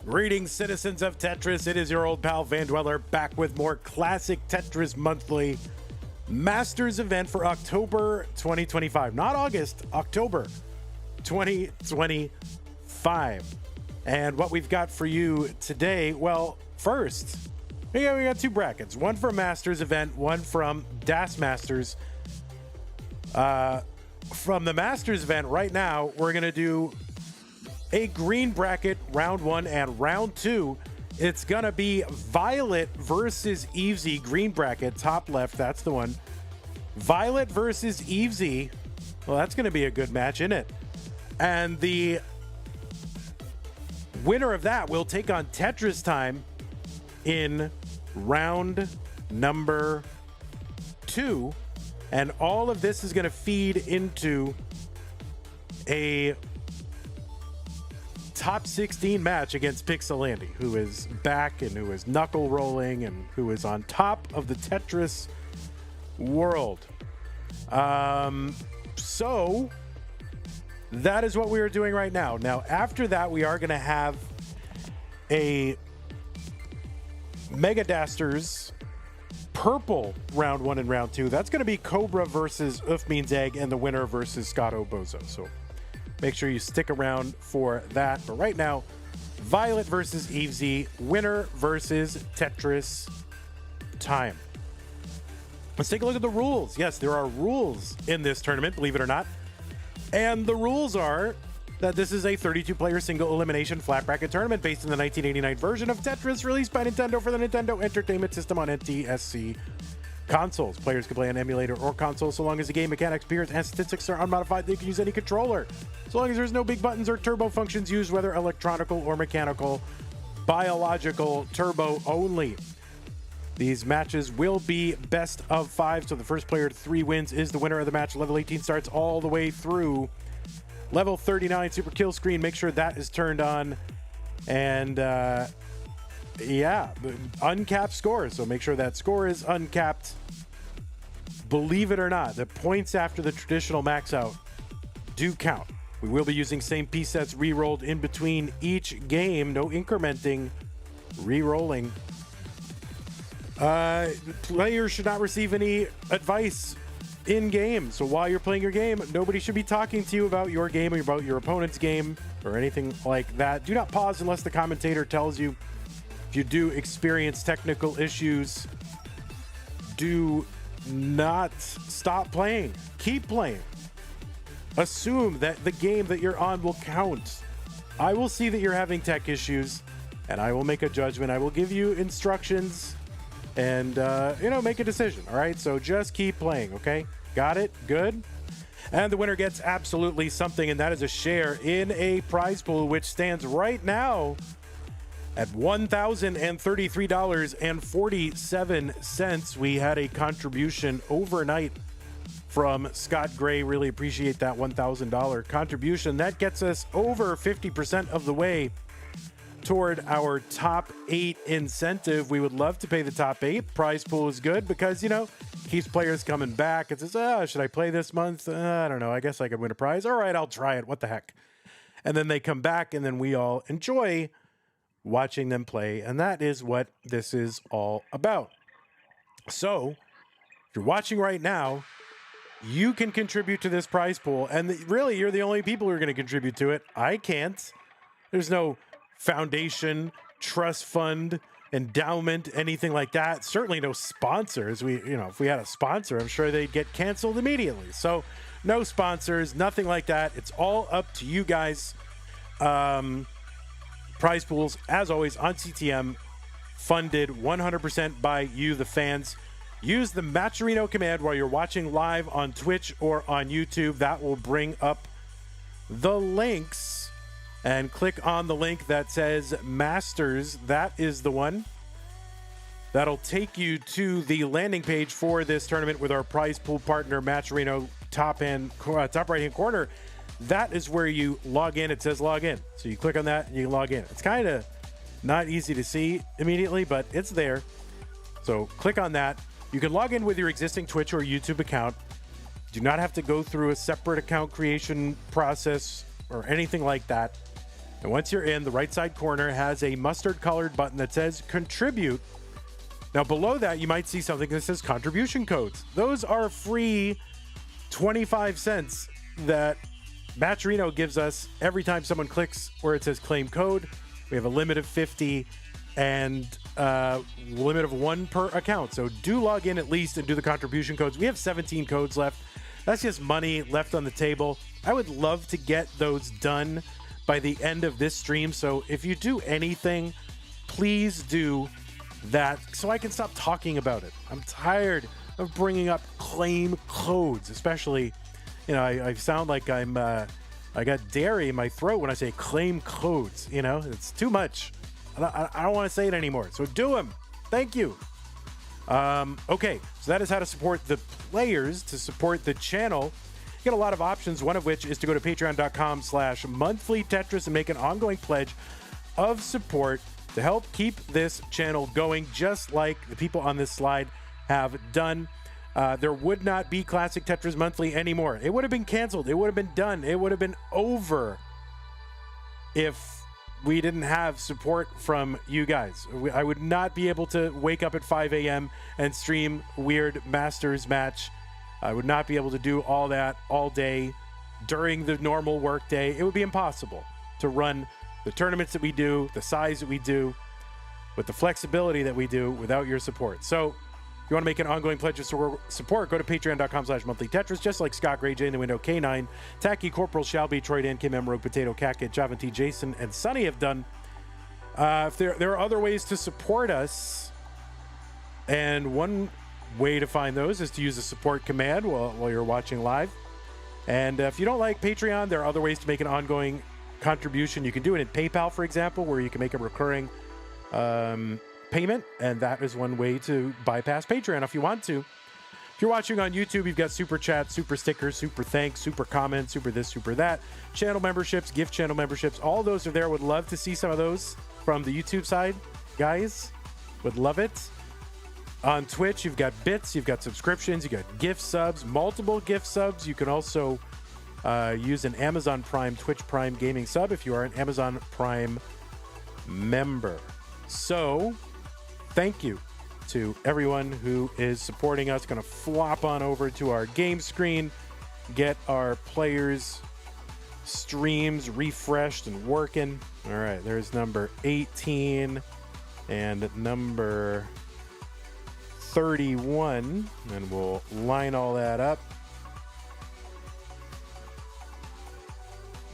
Greetings, citizens of Tetris. It is your old pal Van Dweller back with more classic Tetris Monthly Masters event for October 2025. Not August, October 2025. And what we've got for you today, well, first, we got two brackets. One for Masters event, one from Das Masters. From the Masters event right now, we're going to do a green bracket, round one and round two. It's gonna be Violet versus Evesy, green bracket, top left, that's the one. Violet versus Evesy. Well, that's gonna be a good match, isn't it? And the winner of that will take on Tetristime in round number two. And all of this is gonna feed into a top 16 match against Pixelandy, who is back and who is knuckle rolling and who is on top of the Tetris world. So that is what we are doing right now. Now, after that, we are going to have a Mega Dasters purple round one and round two. That's going to be Cobra versus Uf Means Egg and the winner versus Scotto Bozo. So make sure you stick around for that. But right now, Violet versus Evesy, winner versus Tetris time. Let's take a look at the rules. Yes, there are rules in this tournament, believe it or not. And the rules are that this is a 32-player single elimination flat bracket tournament based on the 1989 version of Tetris released by Nintendo for the Nintendo Entertainment System on NTSC consoles. Players can play on emulator or console so long as the game mechanics, appearance, and statistics are unmodified. They can use any controller. So long as there's no big buttons or turbo functions used, whether electronical or mechanical, biological, turbo only. These matches will be best of 5, so the first player to 3 wins is the winner of the match. Level 18 starts all the way through level 39. Super kill screen, make sure that is turned on. And yeah, uncapped score, so make sure that score is uncapped. Believe it or not, the points after the traditional max out do count. We will be using same piece sets re-rolled in between each game. No incrementing, re-rolling. Players should not receive any advice in game. So while you're playing your game, nobody should be talking to you about your game or about your opponent's game or anything like that. Do not pause unless the commentator tells you. If you do experience technical issues, do not stop playing. Keep playing. Assume that the game that you're on will count. I will see that you're having tech issues, and I will make a judgment. I will give you instructions and, make a decision. All right, so just keep playing, okay? Got it? Good? And the winner gets absolutely something, and that is a share in a prize pool, which stands right now at $1,033.47. We had a contribution overnight from Scott Gray. Really appreciate that $1,000 contribution. That gets us over 50% of the way toward our top 8 incentive. We would love to pay the top 8. Prize pool is good because, keeps players coming back. It says, should I play this month? I don't know. I guess I could win a prize. All right, I'll try it. What the heck? And then they come back, and then we all enjoy watching them play. And that is what this is all about. So if you're watching right now, you can contribute to this prize pool. And really, you're the only people who are going to contribute to it. I can't. There's no foundation, trust fund, endowment, anything like that. Certainly no sponsors. If we had a sponsor, I'm sure they'd get canceled immediately. So no sponsors, nothing like that. It's all up to you guys. Prize pools, as always, on CTM, funded 100% by you, the fans. Use the Matcherino command while you're watching live on Twitch or on YouTube. That will bring up the links. And click on the link that says Masters. That is the one. That'll take you to the landing page for this tournament with our prize pool partner, Matcherino, top right-hand corner. That is where you log in. It says log in. So you click on that and you can log in. It's kind of not easy to see immediately, but it's there. So click on that. You can log in with your existing Twitch or YouTube account. Do not have to go through a separate account creation process or anything like that. And once you're in, the right side corner has a mustard-colored button that says contribute. Now below that, you might see something that says contribution codes. Those are free 25 cents that Matcherino gives us every time someone clicks where it says claim code. We have a limit of 50 and limit of 1 per account. So do log in at least and do the contribution codes. We have 17 codes left. That's just money left on the table. I would love to get those done by the end of this stream. So if you do anything, please do that so I can stop talking about it. I'm tired of bringing up claim codes, especially, you know, I sound like I got dairy in my throat when I say claim codes. You know, it's too much. I don't want to say it anymore. So do them. Thank you. Okay, so that is how to support the players, to support the channel. You get a lot of options, one of which is to go to patreon.com/monthly Tetris and make an ongoing pledge of support to help keep this channel going, just like the people on this slide have done. There would not be Classic Tetris Monthly anymore. It would have been canceled. It would have been done. It would have been over if we didn't have support from you guys. I would not be able to wake up at 5 a.m. and stream Weird Masters match. I would not be able to do all that all day during the normal work day. It would be impossible to run the tournaments that we do, the size that we do, with the flexibility that we do without your support. So if you want to make an ongoing pledge of support, go to patreon.com/monthly Tetris, just like Scott Gray, J in the window, K9, Tacky, Corporal, Shelby, Troy Dan, Kim M, Rogue Potato, Catkit, Javanti, Jason, and Sunny have done. If there are other ways to support us, and one way to find those is to use the support command while you're watching live. And if you don't like Patreon, there are other ways to make an ongoing contribution. You can do it in PayPal, for example, where you can make a recurring payment, and that is one way to bypass Patreon if you want to. If you're watching on YouTube, you've got super chat, super stickers, super thanks, super comments, super this, super that, channel memberships, gift channel memberships. All those are there. Would love to see some of those from the YouTube side, guys. Would love it. On Twitch, you've got bits, you've got subscriptions, you've got gift subs, multiple gift subs. You can also use an Amazon Prime, Twitch Prime gaming sub if you are an Amazon Prime member. So thank you to everyone who is supporting us. Going to flop on over to our game screen, get our players' streams refreshed and working. All right, there's number 18 and number 31, and we'll line all that up.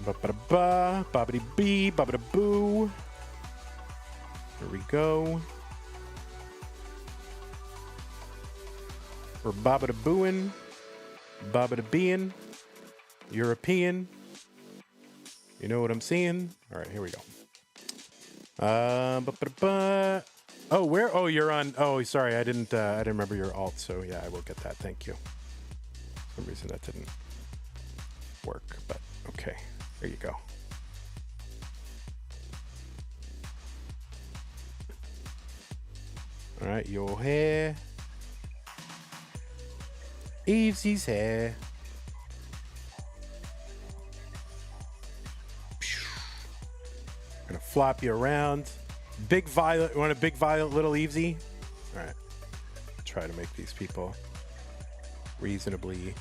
Ba-ba-da-ba, bobbity-bee, ba-ba-da-boo. Here we go. We're babba-da-booing, babba-da-being, European. You know what I'm seeing? All right, here we go. Ba-ba-da-ba. Oh, where? Oh, you're on. Oh, sorry, I didn't remember your alt. So yeah, I will get that. Thank you. For some reason that didn't work, but okay. There you go. All right, your hair. Evesy's hair. Gonna flop you around. Big violet. You want a big violet little Evesy? All right. Try to make these people reasonably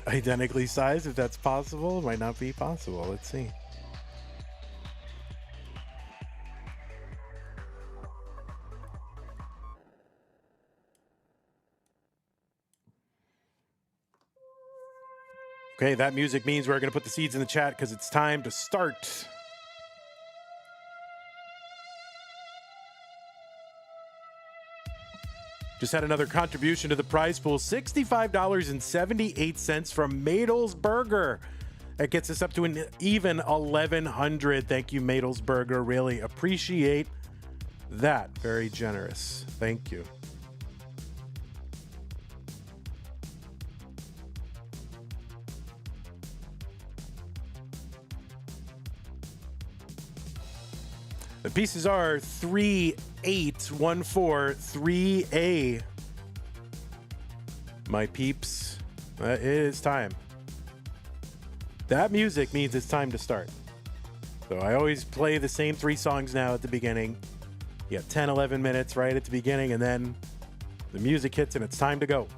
identically sized, if that's possible. It might not be possible. Let's see. Okay, that music means we're going to put the seeds in the chat because it's time to start. Just had another contribution to the prize pool, $65.78 from Madel's Burger. That gets us up to an even 1,100. Thank you, Madel's Burger. Really appreciate that. Very generous. Thank you. The pieces are 3, 8, 1, 4, 3A. My peeps, it is time. That music means it's time to start. So I always play the same 3 songs now at the beginning. You got 10, 11 minutes right at the beginning, and then the music hits and it's time to go.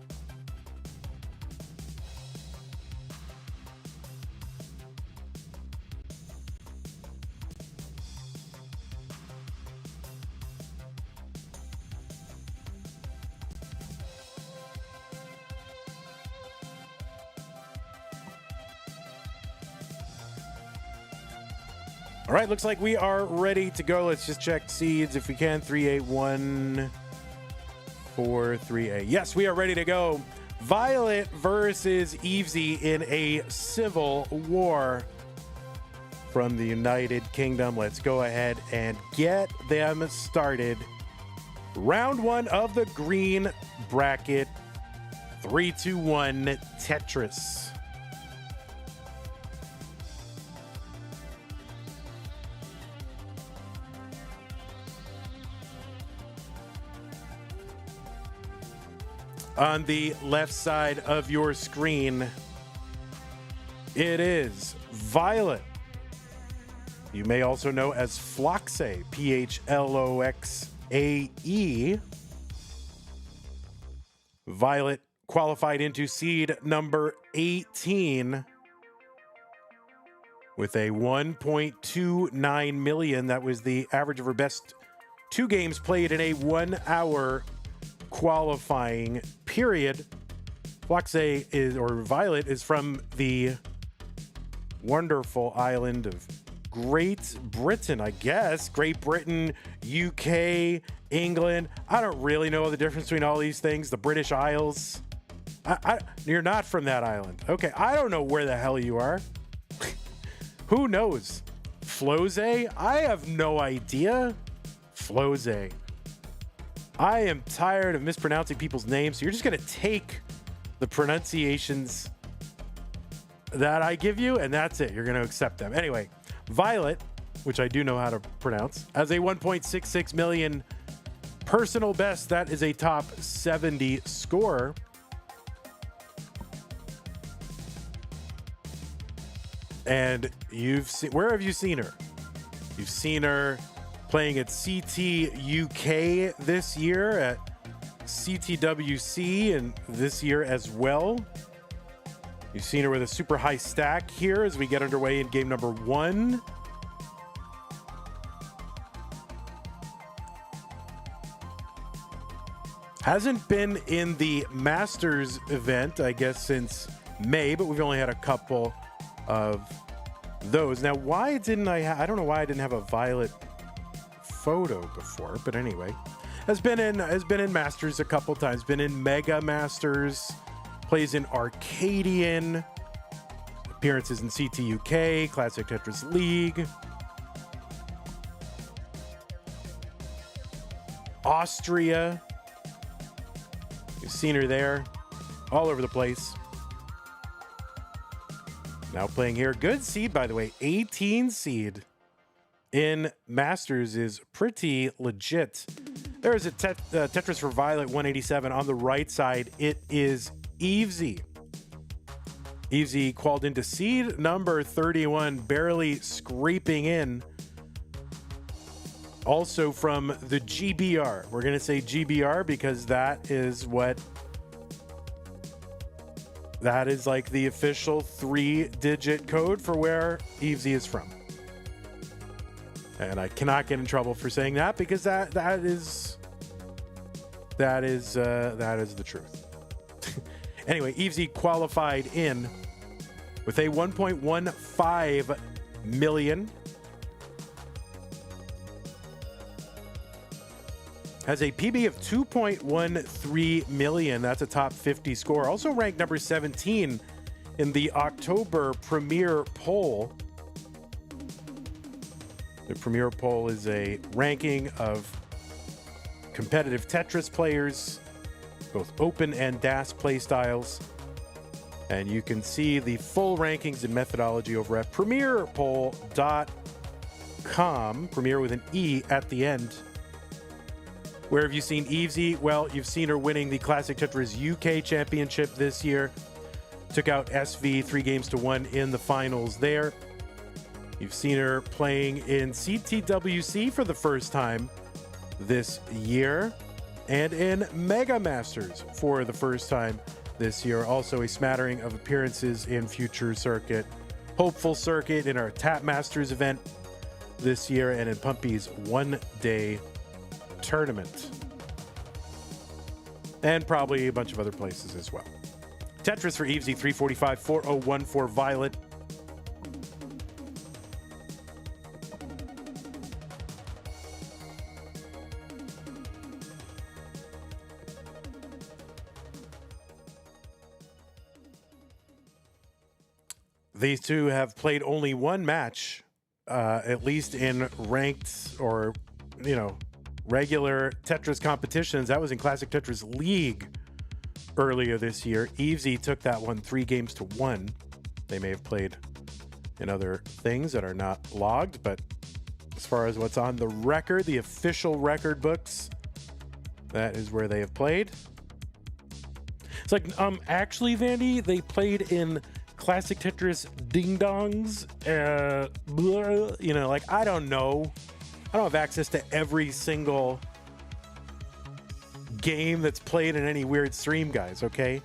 All right, looks like we are ready to go. Let's just check seeds if we can. 3, 8, 1, 4, 3A. Yes, we are ready to go. Violet versus Evesy in a civil war from the United Kingdom. Let's go ahead and get them started. Round 1 of the green bracket. 3, 2, 1, Tetris. On the left side of your screen, it is Violet. You may also know as Phloxae, Phloxae. Violet qualified into seed number 18 with a 1.29 million. That was the average of her best 2 games played in a 1-hour qualifying period. Phloxae Violet is from the wonderful island of Great Britain, I guess. Great Britain, UK, England. I don't really know the difference between all these things. The British Isles. You're not from that island. Okay, I don't know where the hell you are. Who knows? Phloxae? I have no idea. Phloxae. I am tired of mispronouncing people's names, so you're just going to take the pronunciations that I give you, and that's it. You're going to accept them. Anyway, Violet, which I do know how to pronounce, has a 1.66 million personal best. That is a top 70 score. And you've seen, where have you seen her? You've seen her playing at CT UK this year, at CTWC, and this year as well. You've seen her with a super high stack here as we get underway in game number 1. Hasn't been in the Masters event, I guess, since May, but we've only had a couple of those. Now, why didn't I don't know why I didn't have a Violet photo before, but anyway, has been in Masters a couple times, been in Mega Masters, plays in Arcadian, appearances in CT UK, Classic Tetris League, Austria. You've seen her there, all over the place. Now playing here, good seed, by the way, 18 seed in Masters is pretty legit. There is a Tetris for Violet 187 on the right side. It is Evesy. Evesy qualified into seed number 31, barely scraping in. Also from the GBR. We're going to say GBR because that is like the official 3-digit code for where Evesy is from. And I cannot get in trouble for saying that because that is the truth. Anyway, Evesy qualified in with a 1.15 million. Has a PB of 2.13 million. That's a top 50 score. Also ranked number 17 in the October Premier poll. The Premier poll is a ranking of competitive Tetris players, both open and DAS playstyles. And you can see the full rankings and methodology over at premierpool.com, Premier with an E at the end. Where have you seen Evesy? Well, you've seen her winning the Classic Tetris UK Championship this year. Took out SV 3-1 in the finals there. You've seen her playing in CTWC for the first time this year, and in Mega Masters for the first time this year. Also a smattering of appearances in Future Circuit, Hopeful Circuit, in our Tap Masters event this year, and in Pumpy's one-day tournament. And probably a bunch of other places as well. Tetris for Evesy, 345, 401 for Violet. These two have played only one match, at least in ranked or, regular Tetris competitions. That was in Classic Tetris League earlier this year. Evesy took that one 3-1. They may have played in other things that are not logged, but as far as what's on the record, the official record books, that is where they have played. It's like, actually, Vandy, they played in Classic Tetris Ding Dongs. I don't know. I don't have access to every single game that's played in any weird stream, guys, okay?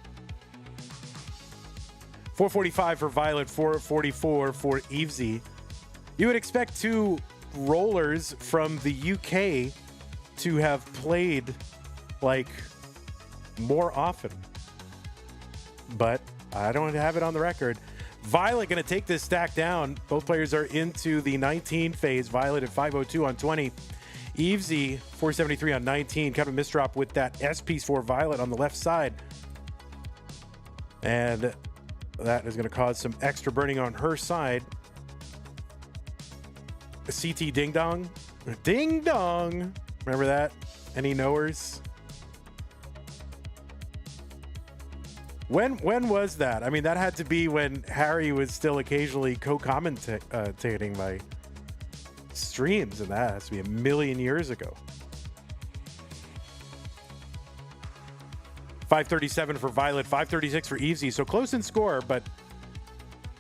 445 for Violet, 444 for Evesy. You would expect two rollers from the UK to have played, more often. But I don't have it on the record. Violet going to take this stack down. Both players are into the 19 phase. Violet at 502 on 20. Evesy 473 on 19. Kind of a misdrop with that S piece for Violet on the left side. And that is going to cause some extra burning on her side. CT Ding Dong. Ding Dong. Remember that? Any knowers? When was that? I mean, that had to be when Harry was still occasionally co-commentating my streams, and that has to be a million years ago. 537 for Violet, 536 for Evesy. So close in score, but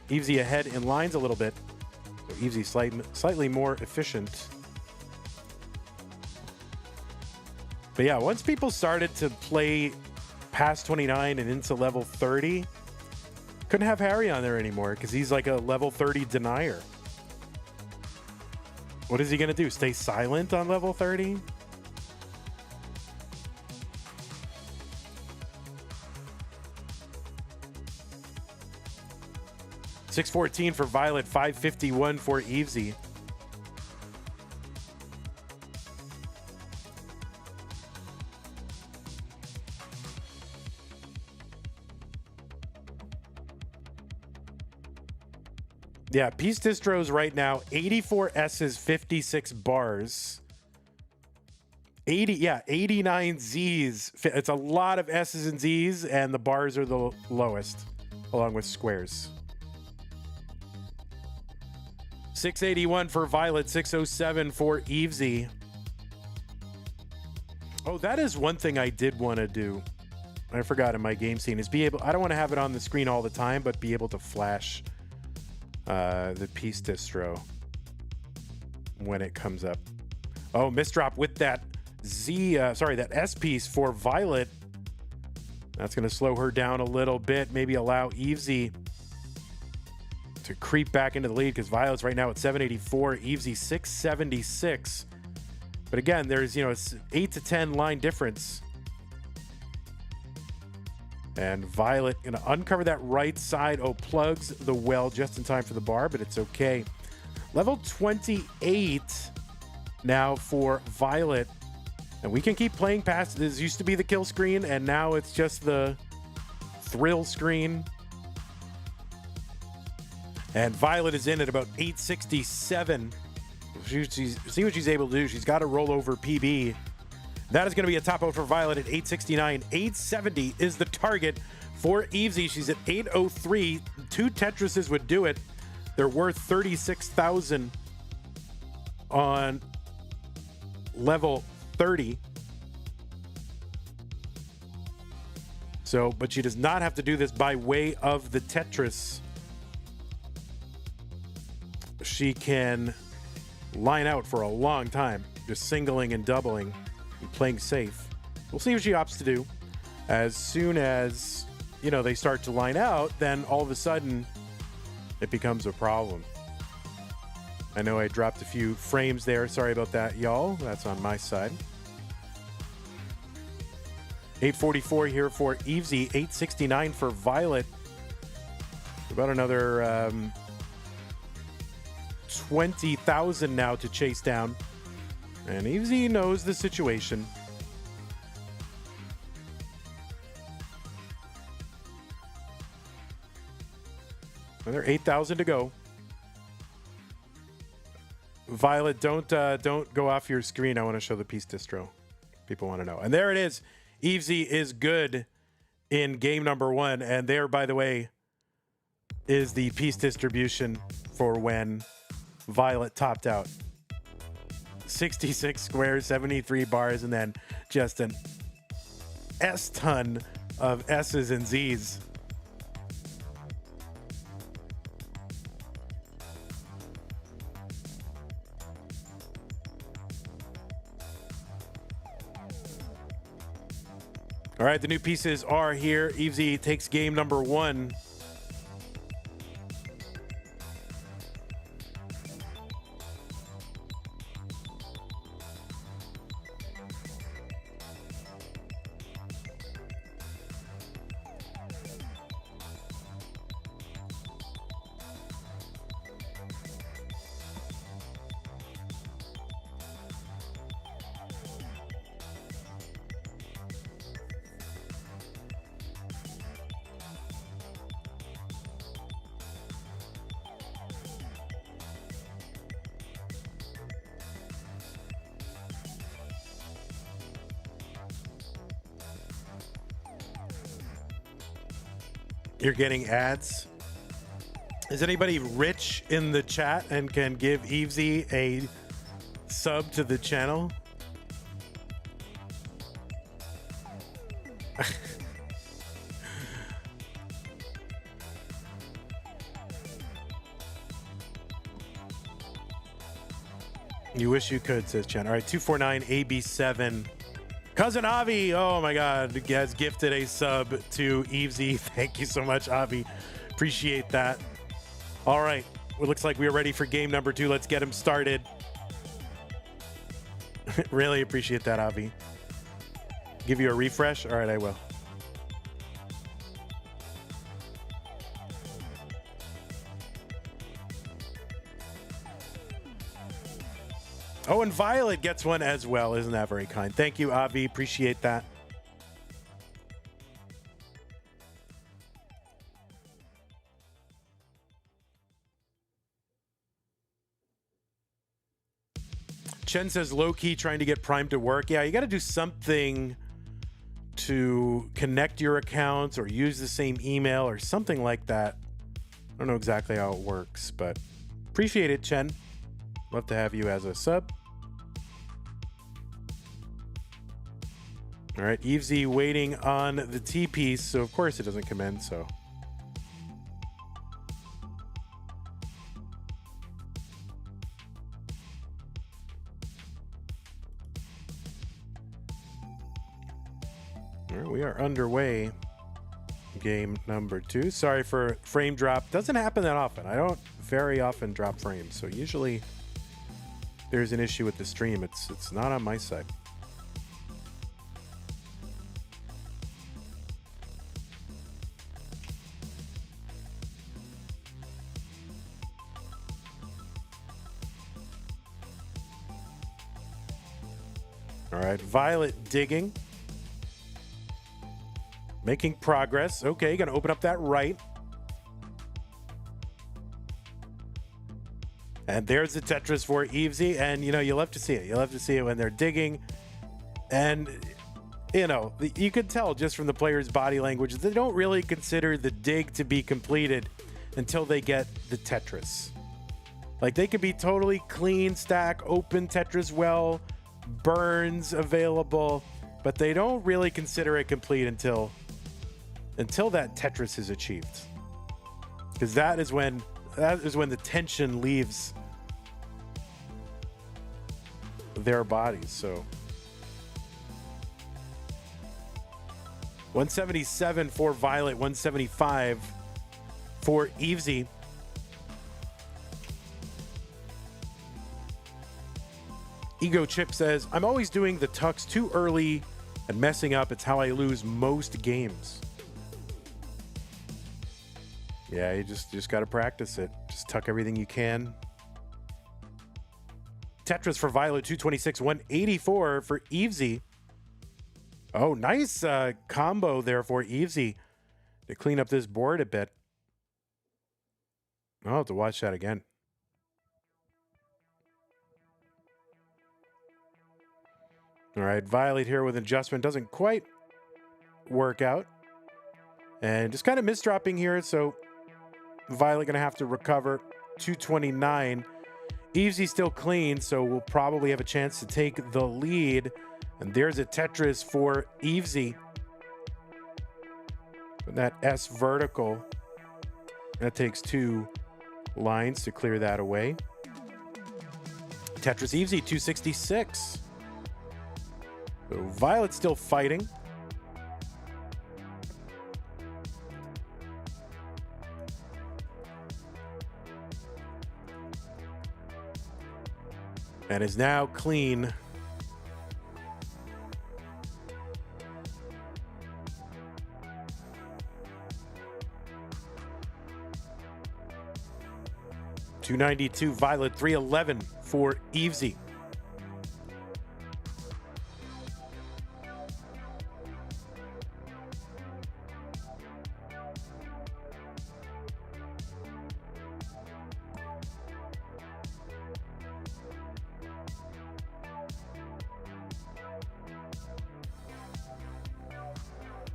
Evesy ahead in lines a little bit. So Evesy slightly more efficient. But yeah, once people started to play past 29 and into level 30, couldn't have Harry on there anymore because he's like a level 30 denier. What is he going to do? Stay silent on level 30? $614 for Violet, 551 for Evesy. Yeah, Peace Distros right now, 84 S's, 56 bars. 89 Z's. It's a lot of S's and Z's, and the bars are the lowest, along with squares. 681 for Violet, 607 for Evesy. Oh, that is one thing I did want to do. I forgot in my game scene is I don't want to have it on the screen all the time, but be able to flash the Peace Distro when it comes up. Oh, misdrop with that that S piece for Violet. That's going to slow her down a little bit, maybe allow Evesy to creep back into the lead because Violet's right now at 784, Evesy 676. But again, there's, it's 8 to 10 line difference. And Violet going to uncover that right side. Oh, plugs the well just in time for the bar, but it's okay. Level 28 now for Violet. And we can keep playing past. This used to be the kill screen, and now it's just the thrill screen. And Violet is in at about 867. See what she's able to do. She's got a rollover PB. That is going to be a top out for Violet at 869. 870 is the target for Evesy. She's at 803. 2 Tetrises would do it. They're worth 36,000 on level 30. So, but she does not have to do this by way of the Tetris. She can line out for a long time, just singling and doubling and playing safe. We'll see what she opts to do. As soon as, you know, they start to line out, then all of a sudden it becomes a problem. I know I dropped a few frames there. Sorry about that, y'all. That's on my side. 844 here for Evesy, 869 for Violet. About another 20,000 now to chase down. And Evesy knows the situation. Another 8,000 to go. Violet, don't go off your screen. I want to show the piece distro. People want to know. And there it is. Evesy is good in game number 1. And there, by the way, is the piece distribution for when Violet topped out. 66 squares, 73 bars, and then just an S-ton of S's and Z's. All right, the new pieces are here. Evesy takes game number 1. You're getting ads. Is anybody rich in the chat and can give Evesy a sub to the channel? You wish you could, says Chen. All right, 249 AB7. Cousin Avi, oh my God, has gifted a sub to Evesy. Thank you so much, Avi. Appreciate that. All right, it looks like we are ready for game number 2. Let's get him started. Really appreciate that, Avi. Give you a refresh? All right, I will. Oh, and Violet gets one as well. Isn't that very kind? Thank you, Avi. Appreciate that. Chen says low-key trying to get Prime to work. Yeah, you got to do something to connect your accounts or use the same email or something like that. I don't know exactly how it works, but appreciate it, Chen. Love to have you as a sub. All right, Evesy waiting on the T piece, so of course it doesn't come in, so. All right, we are underway. Game number 2. Sorry for frame drop. Doesn't happen that often. I don't very often drop frames, so usually there's an issue with the stream. It's not on my side. All right, Violet digging. Making progress. Okay, gonna open up that right. And there's the Tetris for Evesy, and you know, you love to see it. You love to see it when they're digging And, you know, you could tell just from the players' body language, they don't really consider the dig to be completed until they get the Tetris. Like, they could be totally clean stack, open Tetris well, burns available, but they don't really consider it complete until that Tetris is achieved. Because that is when the tension leaves their bodies. So 177 for Violet, 175 for Evesy. Ego Chip says, I'm always doing the tucks too early and messing up. It's how I lose most games. Yeah, you just got to practice it. Just tuck everything you can. Tetris for Violet, 226, 184 for Evesy. Oh, nice combo there for Evesy to clean up this board a bit. I'll have to watch that again. All right, Violet here with adjustment. Doesn't quite work out. And just kind of misdropping here, so Violet going to have to recover. 229. Evesy still clean, so we'll probably have a chance to take the lead. And there's a Tetris for Evesy. Put that S vertical. That takes 2 lines to clear that away. Tetris Evesy, 266. So Violet's still fighting. And is now clean. $292 Violet, 311 for Evesy.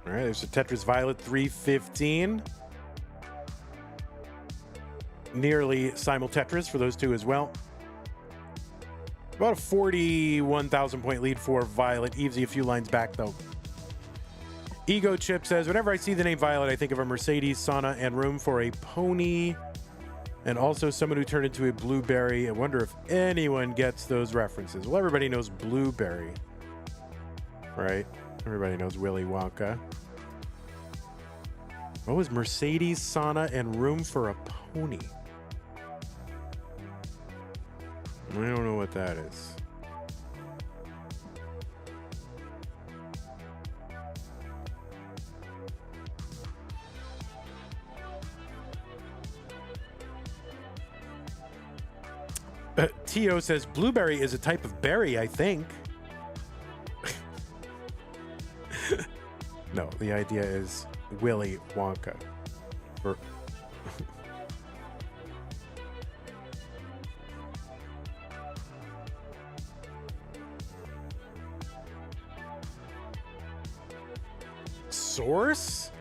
All right, there's a Tetris Violet, 315. Nearly simul Tetris for those two as well. About a 41,000 point lead for Violet. Evesy a few lines back though. Ego Chip says, whenever I see the name Violet, I think of a Mercedes, sauna, and room for a pony. And also someone who turned into a blueberry. I wonder if anyone gets those references. Well, everybody knows Blueberry, right? Everybody knows Willy Wonka. What was Mercedes, sauna, and room for a pony? I don't know what that is. Tio says blueberry is a type of berry, I think. No, the idea is Willy Wonka. Or Source?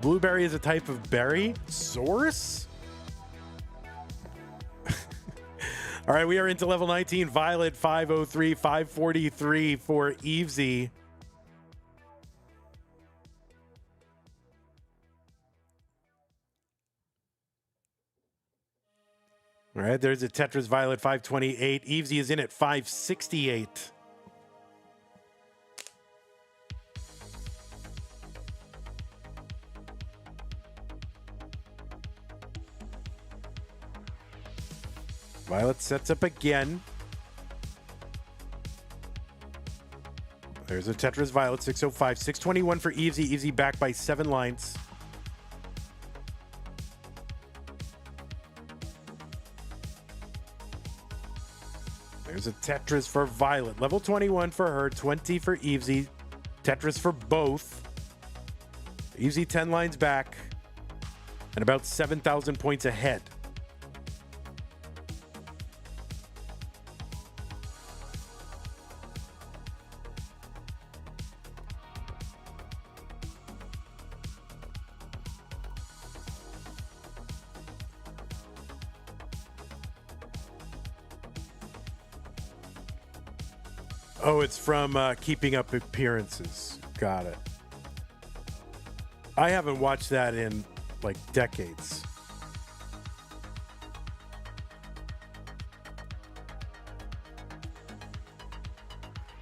Blueberry is a type of berry? Source? All right, we are into level 19. Violet, 503, 543 for Evesy. All right, there's a Tetris Violet, 528. Evesy is in at 568. Violet sets up again. There's a Tetris Violet, 605. 621 for Evesy. Evesy back by 7 lines. There's a Tetris for Violet. Level 21 for her, 20 for Evesy. Tetris for both. Evesy 10 lines back and about 7,000 points ahead. Oh, it's from Keeping Up Appearances. Got it. I haven't watched that in like decades.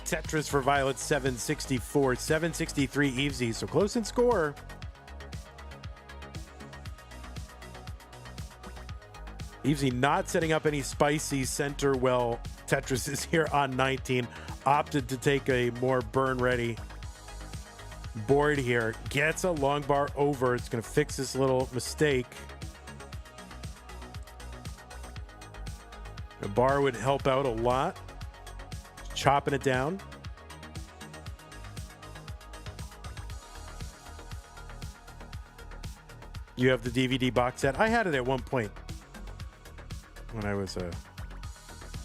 Tetris for Violet, 764. 763 Evesy, so close in score. Evesy not setting up any spicy center well. Tetris is here on 19. Opted to take a more burn-ready board here. Gets a long bar over. It's going to fix this little mistake. The bar would help out a lot. Chopping it down. You have the DVD box set. I had it at one point when I was a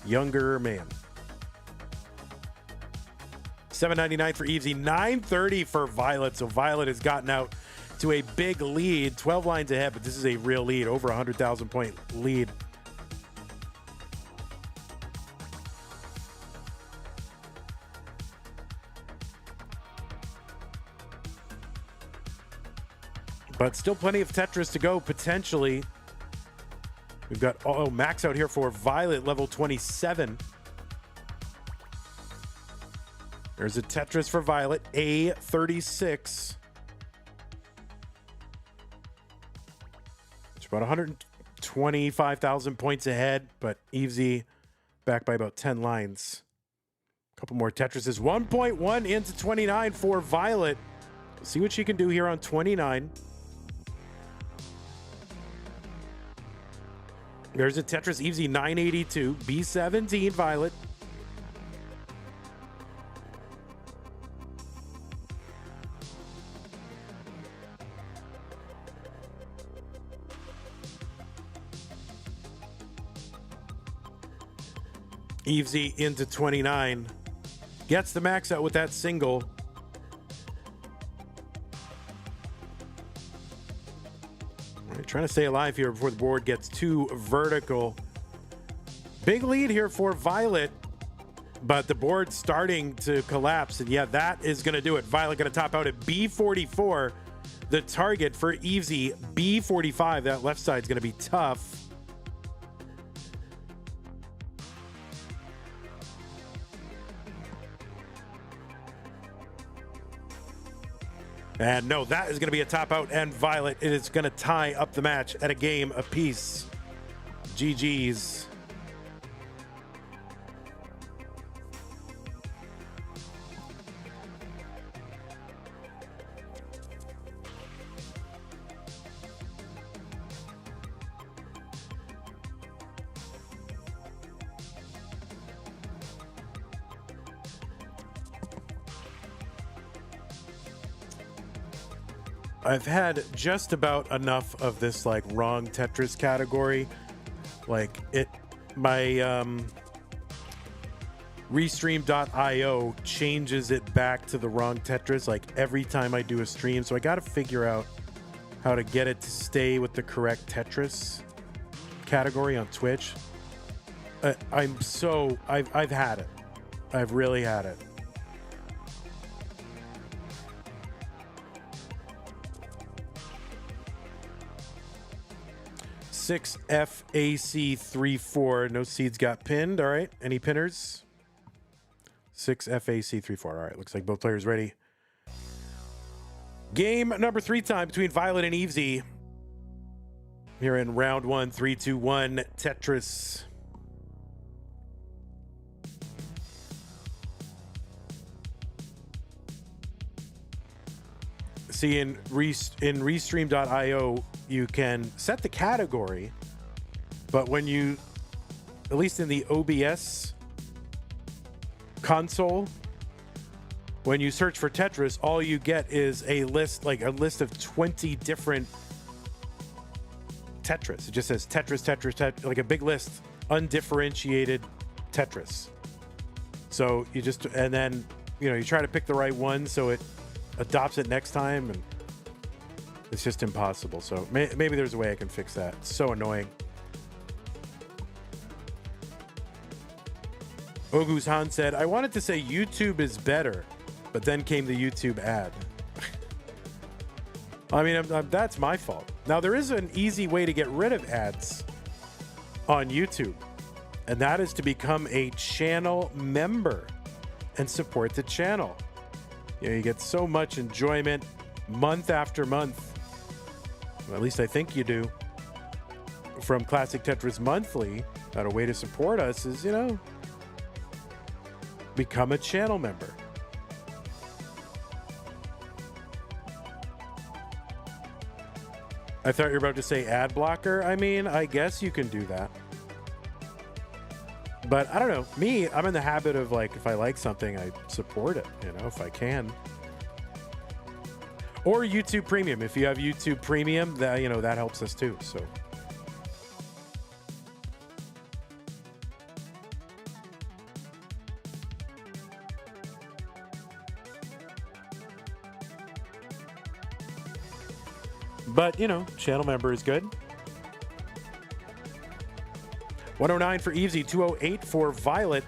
younger man. $7.99 for Evesy, $9.30 for Violet. So Violet has gotten out to a big lead, 12 lines ahead, but this is a real lead, over 100,000 point lead. But still plenty of Tetris to go, potentially. We've got, max out here for Violet, level 27. There's a Tetris for Violet, A36. It's about 125,000 points ahead, but Evesy back by about 10 lines. A couple more Tetrises. 1.1 into 29 for Violet. See what she can do here on 29. There's a Tetris Evesy 982, B17 Violet. Evesy into 29. Gets the max out with that single. Trying to stay alive here before the board gets too vertical. Big lead here for Violet, but the board's starting to collapse. And yeah, that is going to do it. Violet going to top out at B44. The target for Evesy, B45. That left side's going to be tough. And no, that is going to be a top out, and Violet, it is going to tie up the match at a game apiece. GG's. I've had just about enough of this like wrong Tetris category. Like my restream.io changes it back to the wrong Tetris like every time I do a stream. So I got to figure out how to get it to stay with the correct Tetris category on Twitch. I've had it. I've really had it. Six FAC34. No seeds got pinned. All right. Any pinners? 6 FAC34. All right. Looks like both players ready. Game number 3 time between Violet and Evesy. Here in round 1, 3, 2, 1, Tetris. See, in restream.io, you can set the category, but when you, at least in the OBS console, when you search for Tetris, all you get is a list, like a list of 20 different Tetris. It just says Tetris, Tetris, Tetris, like a big list, undifferentiated Tetris. So you just, and then, you know, you try to pick the right one so it adopts it next time, and it's just impossible. So maybe there's a way I can fix that. It's so annoying. Ogus Han said, I wanted to say YouTube is better, but then came the YouTube ad. I mean, that's my fault. Now, there is an easy way to get rid of ads on YouTube, and that is to become a channel member and support the channel. You know, you get so much enjoyment month after month. Well, at least I think you do. From Classic Tetris Monthly, that a way to support us is, you know, become a channel member. I thought you were about to say ad blocker. I mean, I guess you can do that. But I don't know. Me, I'm in the habit of, like, if I like something, I support it, you know, if I can. Or YouTube Premium. If you have YouTube Premium, that, you know, that helps us too. So. But, you know, channel member is good. 109 for Evesy, 208 for Violet.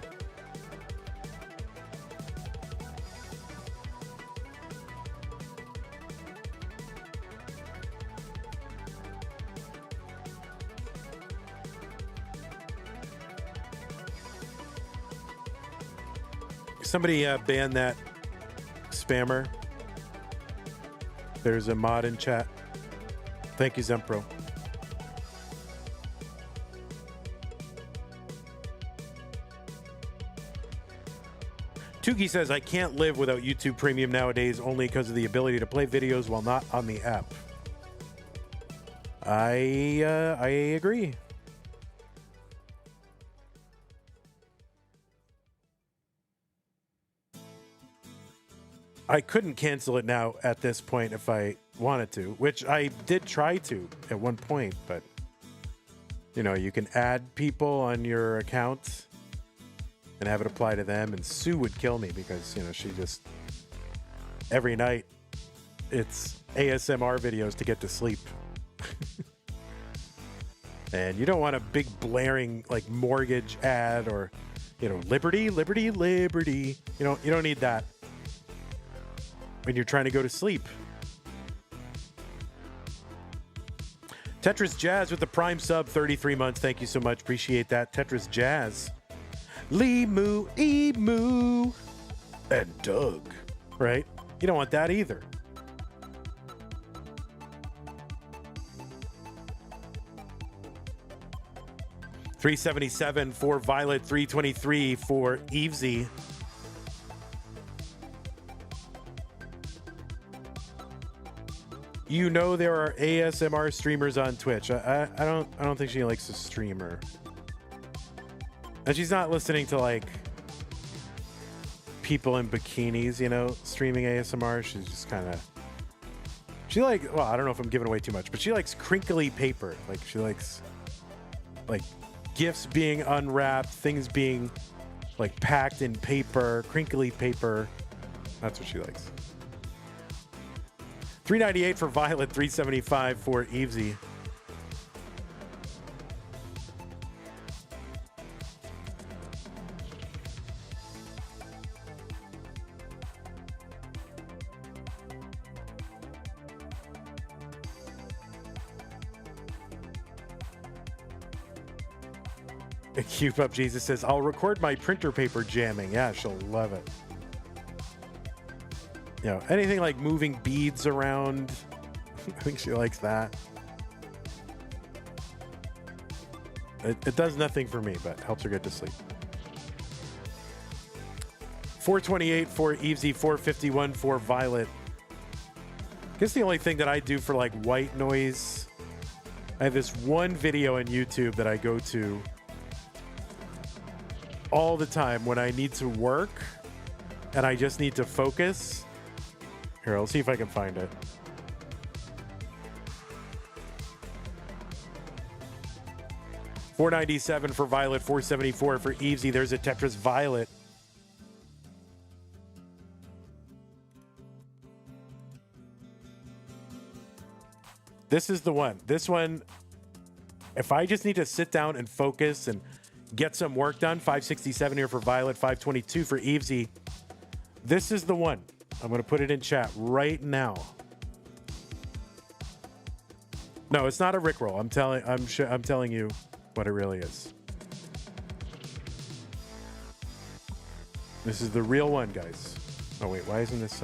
Somebody ban that spammer. There's a mod in chat. Thank you, Zempro. Tuki says, I can't live without YouTube Premium nowadays only because of the ability to play videos while not on the app. I agree. I couldn't cancel it now at this point if I wanted to, which I did try to at one point, but you know, you can add people on your account and have it apply to them, and Sue would kill me because, you know, she just every night it's ASMR videos to get to sleep. And you don't want a big blaring like mortgage ad or, you know, liberty, liberty, liberty. You don't need that when you're trying to go to sleep. Tetris Jazz with the Prime sub, 33 months. Thank you so much. Appreciate that. Tetris Jazz. Lee-moo, E-moo, and Doug. Right? You don't want that either. $377 for Violet, $323 for Evesy. You know there are ASMR streamers on Twitch. I don't think she likes to stream her. And she's not listening to like people in bikinis, you know, streaming ASMR. She's just kind of, she like, well, I don't know if I'm giving away too much, but she likes crinkly paper. Like she likes like gifts being unwrapped, things being like packed in paper, crinkly paper. That's what she likes. $398 for Violet, $375 for Evesy. Cube Up Jesus says, I'll record my printer paper jamming. Yeah, she'll love it. You know, anything like moving beads around, I think she likes that. It does nothing for me, but helps her get to sleep. 428 for Evesy, 451 for Violet. I guess the only thing that I do for like white noise, I have this one video on YouTube that I go to all the time when I need to work and I just need to focus. Here, I'll see if I can find it. $497 for Violet, $474 for Evesy. There's a Tetris Violet. This is the one. This one, if I just need to sit down and focus and get some work done. 567 here for Violet, 522 for Evesy. This is the one. I'm going to put it in chat right now. No, it's not a Rickroll. I'm telling you what it really is. This is the real one, guys. Oh wait, why isn't this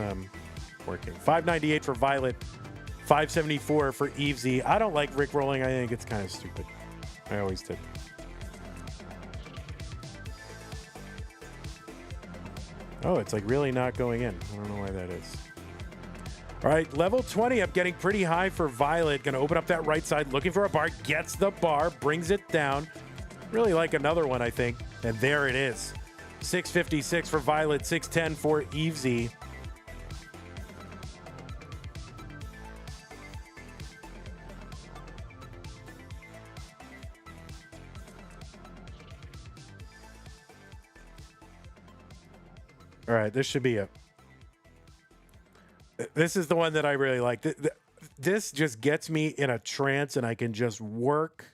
working? 598 for Violet, 574 for Evesy. I don't like Rickrolling. I think it's kind of stupid. I always did. Oh, it's like really not going in. I don't know why that is. All right, level 20 up, getting pretty high for Violet. Going to open up that right side, looking for a bar. Gets the bar, brings it down. Really like another one, I think. And there it is. 656 for Violet, 610 for Evesy. All right, this should be it. This is the one that I really like. This just gets me in a trance, and I can just work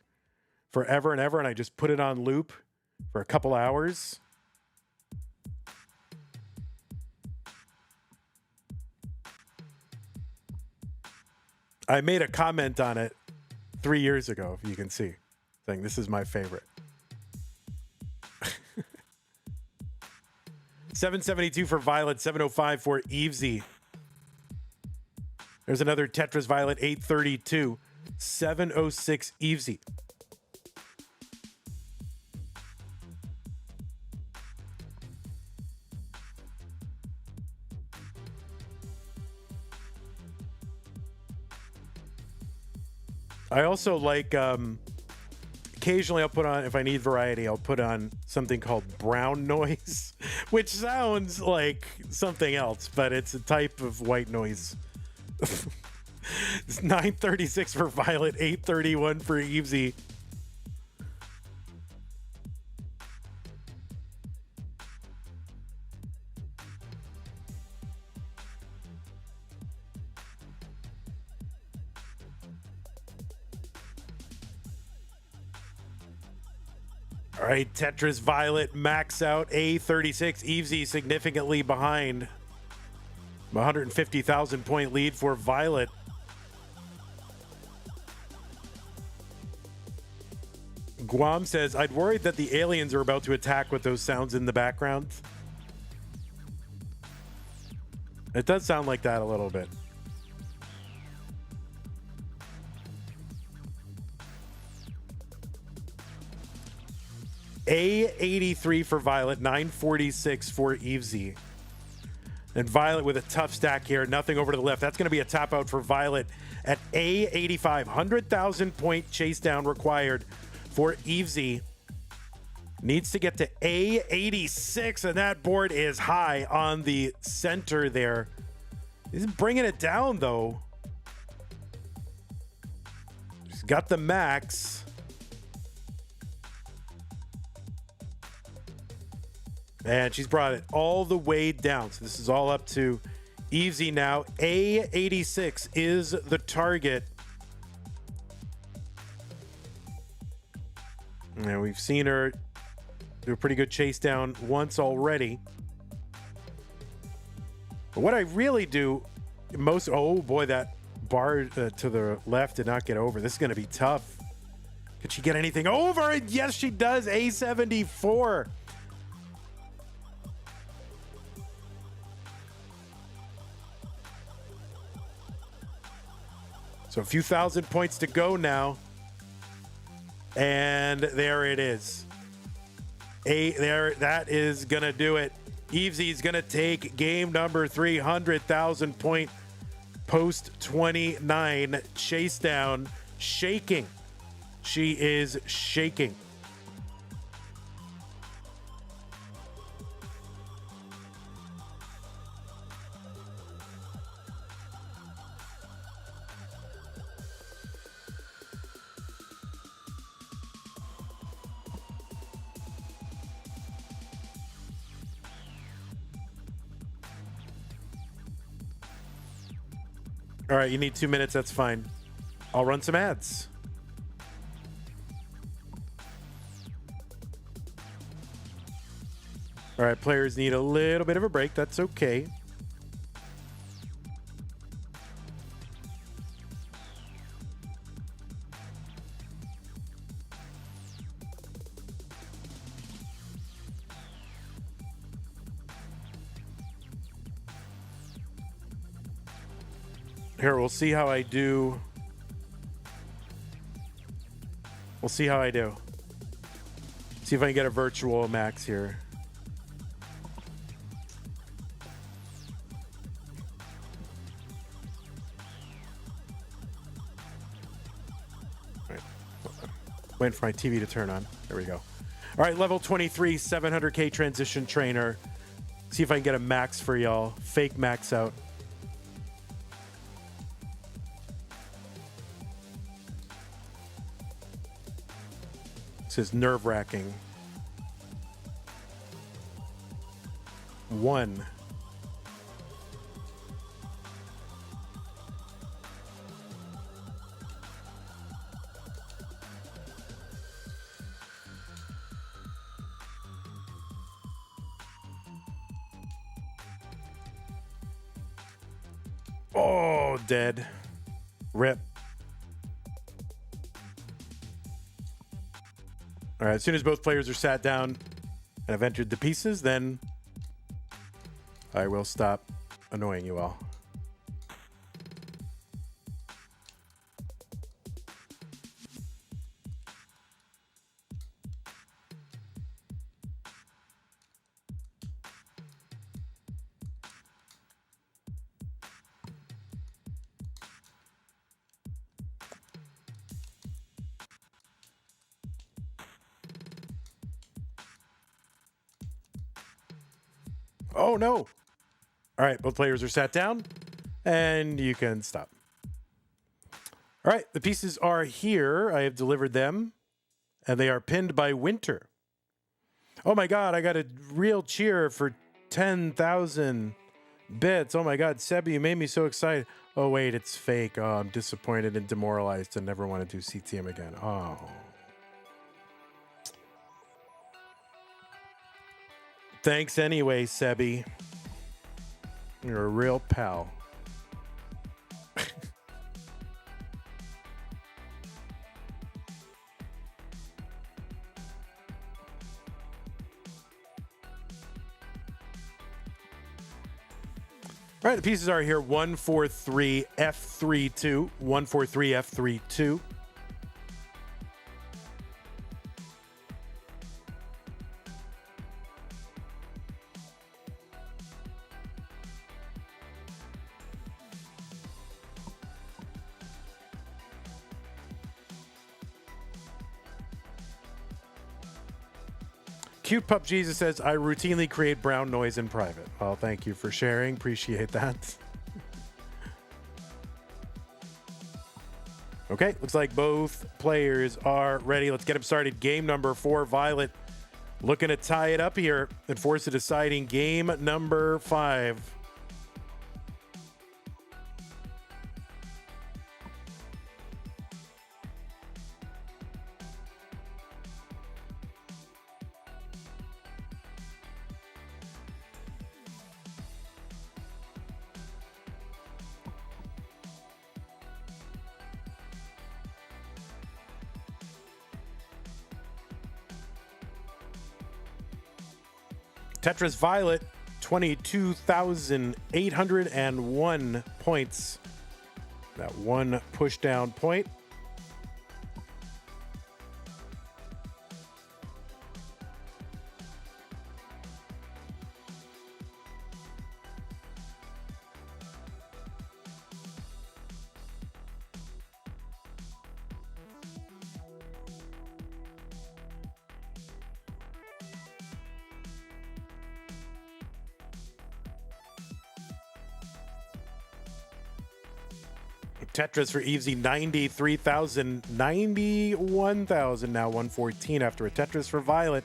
forever and ever, and I just put it on loop for a couple hours. I made a comment on it 3 years ago, if you can see, saying this is my favorite. 772 for Violet, 705 for Evesy. There's another Tetris Violet, 832, 706 Evesy. I also like, occasionally I'll put on, if I need variety, I'll put on something called brown noise, which sounds like something else, but it's a type of white noise. It's 936 for Violet, 831 for Evesy. All right, Tetris Violet max out, A36. Evesy significantly behind. 150,000 point lead for Violet. Guam says, I'd worried that the aliens are about to attack with those sounds in the background. It does sound like that a little bit. A83 for Violet, 946 for Evesy. And Violet with a tough stack here. Nothing over to the left. That's going to be a tap out for Violet at A85. 100,000 point chase down required for Evesy. Needs to get to A86, and that board is high on the center there. He's bringing it down, though. She's got the max. And she's brought it all the way down. So this is all up to Evesy now. A86 is the target. And we've seen her do a pretty good chase down once already. But what I really do most... Oh, boy, that bar to the left did not get over. This is going to be tough. Could she get anything over? And yes, she does. A74. So a few thousand points to go now. And there it is. That is going to do it. Evesy's going to take game number 300,000 point post 29 chase down. Shaking. She is shaking. All right, you need 2 minutes. That's fine. I'll run some ads. All right, players need a little bit of a break. That's okay. Here, we'll see how I do. We'll see how I do. See if I can get a virtual max here. All right. Waiting for my TV to turn on. There we go. All right, level 23, 700K transition trainer. See if I can get a max for y'all. Fake max out. This is nerve-wracking. 1. Oh, dead. Rip. All right, as soon as both players are sat down and have entered the pieces, then I will stop annoying you all. Oh, no. All right, both players are sat down, and you can stop. All right, the pieces are here. I have delivered them, and they are pinned by Winter. Oh, my God, I got a real cheer for 10,000 bits. Oh, my God, Sebi, you made me so excited. Oh, wait, it's fake. Oh, I'm disappointed and demoralized and never want to do CTM again. Oh. Thanks anyway, Sebi. You're a real pal. All right, the pieces are here. 143 F32. 143 F32. Cute Pup Jesus says, I routinely create brown noise in private. Well, thank you for sharing. Appreciate that. Okay, looks like both players are ready. Let's get them started. Game number 4, Violet. Looking to tie it up here and force a deciding game number 5. Tetris Violet, 22,801 points. That one push down point. Tetris for Evesy, 93,000, 91,000 now, 114 after a Tetris for Violet.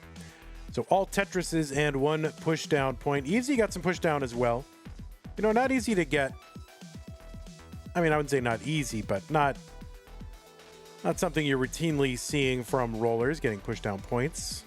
So all Tetrises and one push down point. Evesy got some push down as well. You know, not easy to get. I mean, I wouldn't say not easy, but not something you're routinely seeing from rollers getting push down points.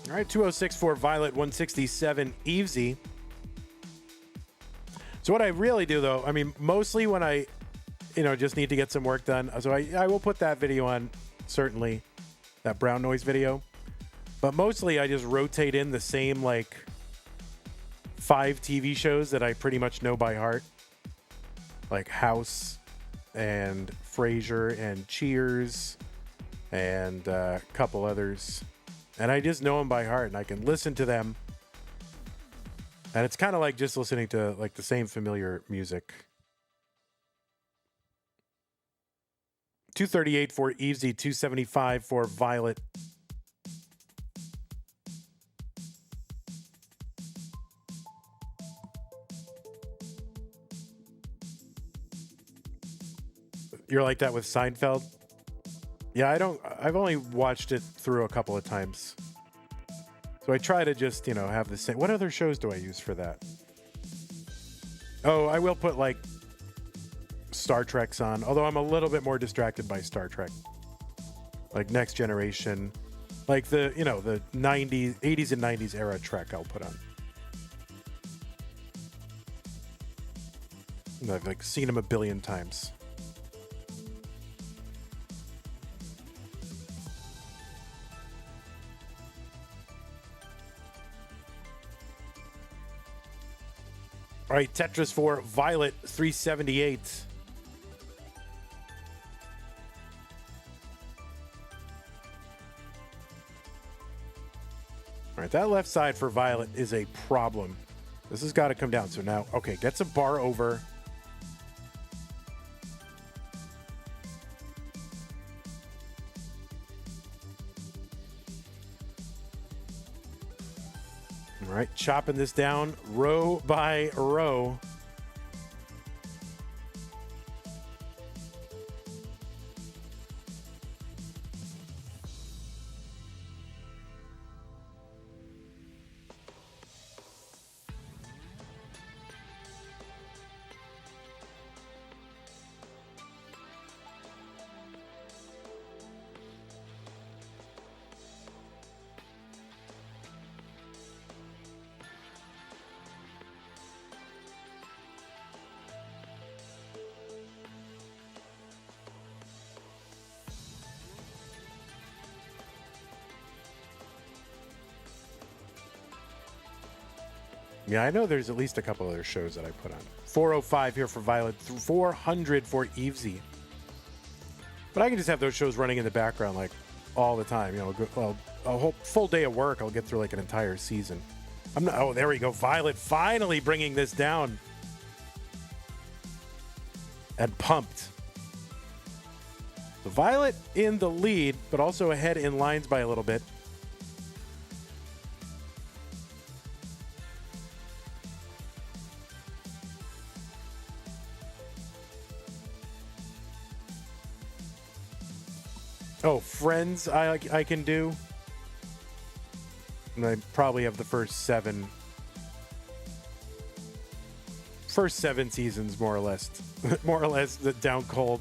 All right, 206 for Violet, 167 Evesy. So what I really do, though, I mean, mostly when I, just need to get some work done. So I will put that video on, certainly, that brown noise video. But mostly I just rotate in the same, 5 TV shows that I pretty much know by heart. Like House and Frasier and Cheers and a couple others. And I just know them by heart, and I can listen to them. And it's kind of like just listening to the same familiar music. 238 for Evesy, 275 for Violet. You're like that with Seinfeld? Yeah, I've only watched it through a couple of times. So I try to just, have the same. What other shows do I use for that? Oh, I will put Star Trek's on, although I'm a little bit more distracted by Star Trek. Like Next Generation, the 90s, 80s and 90s era Trek I'll put on. I've seen them a billion times. All right, Tetris for Violet, 378. All right, that left side for Violet is a problem. This has got to come down. So now, okay, gets a bar over. All right, chopping this down row by row. Yeah, I know there's at least a couple other shows that I put on. 405 here for Violet, 400 for Evesy. But I can just have those shows running in the background all the time. A whole full day of work, I'll get through an entire season. Oh, there we go. Violet finally bringing this down. And pumped. The Violet in the lead, but also ahead in lines by a little bit. Oh, Friends I can do. And I probably have the first seven seasons, more or less. More or less down cold.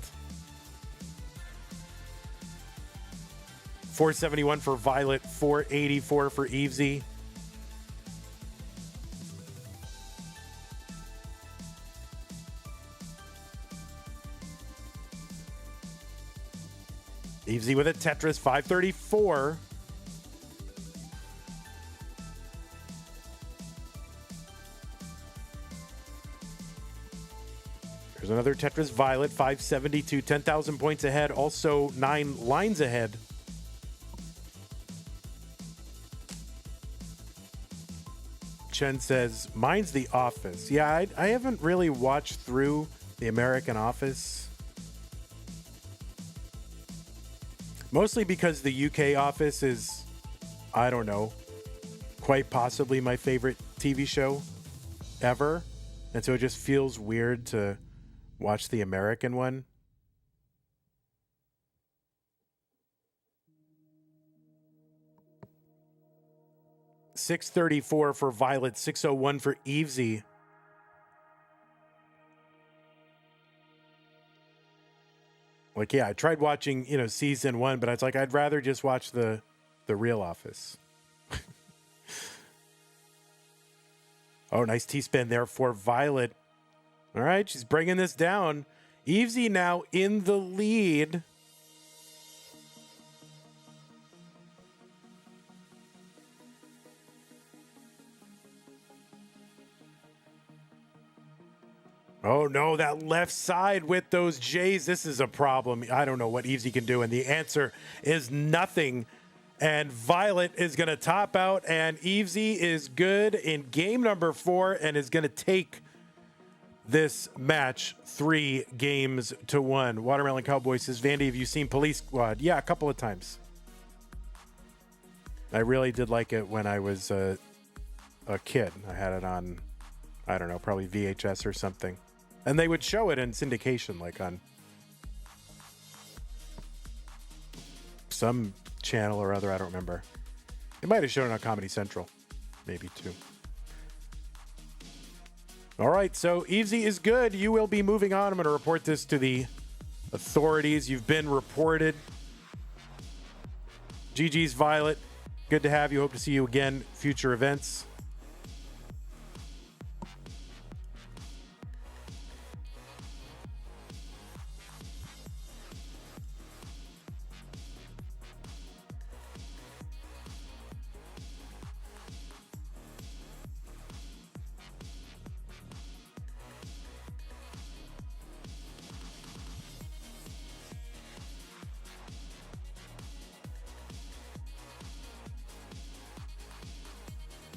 471 for Violet, 484 for Evesy. Evesy with a Tetris, 534. There's another Tetris Violet, 572, 10,000 points ahead, also 9 lines ahead. Chen says, mine's The Office. Yeah, I haven't really watched through The American Office. Mostly because the UK Office is, I don't know, quite possibly my favorite TV show ever. And so it just feels weird to watch the American one. $634 for Violet, 601 for Evesy. Yeah, I tried watching, season 1, but I was I'd rather just watch the real Office. Oh, nice T-spin there for Violet. All right, she's bringing this down. Evesy now in the lead. Oh no, that left side with those J's. This is a problem. I don't know what Evesy can do, and the answer is nothing. And Violet is going to top out, and Evesy is good in game number 4 and is going to take this match 3-1. Watermelon Cowboy says, Vandy, have you seen Police Squad? Yeah, a couple of times. I really did like it when I was a kid. I had it on, I don't know, probably VHS or something. And they would show it in syndication, like on some channel or other. I don't remember. It might have shown it on Comedy Central, maybe too. All right, so Evesy is good. You will be moving on. I'm going to report this to the authorities. You've been reported. GG's Violet. Good to have you. Hope to see you again. Future events.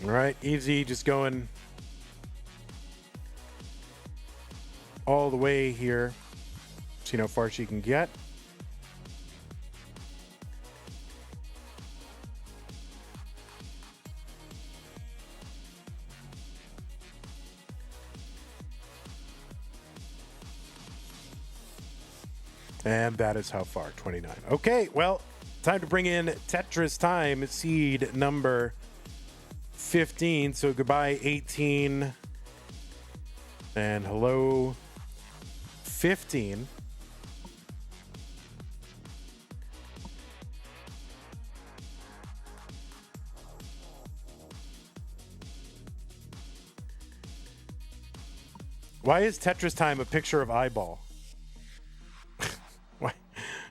All right, Evesy just going all the way here. See how far she can get. And that is how far, 29. Okay, well, time to bring in Tetristime, seed number 15. So goodbye 18 and hello 15. Why is Tetristime a picture of eyeball?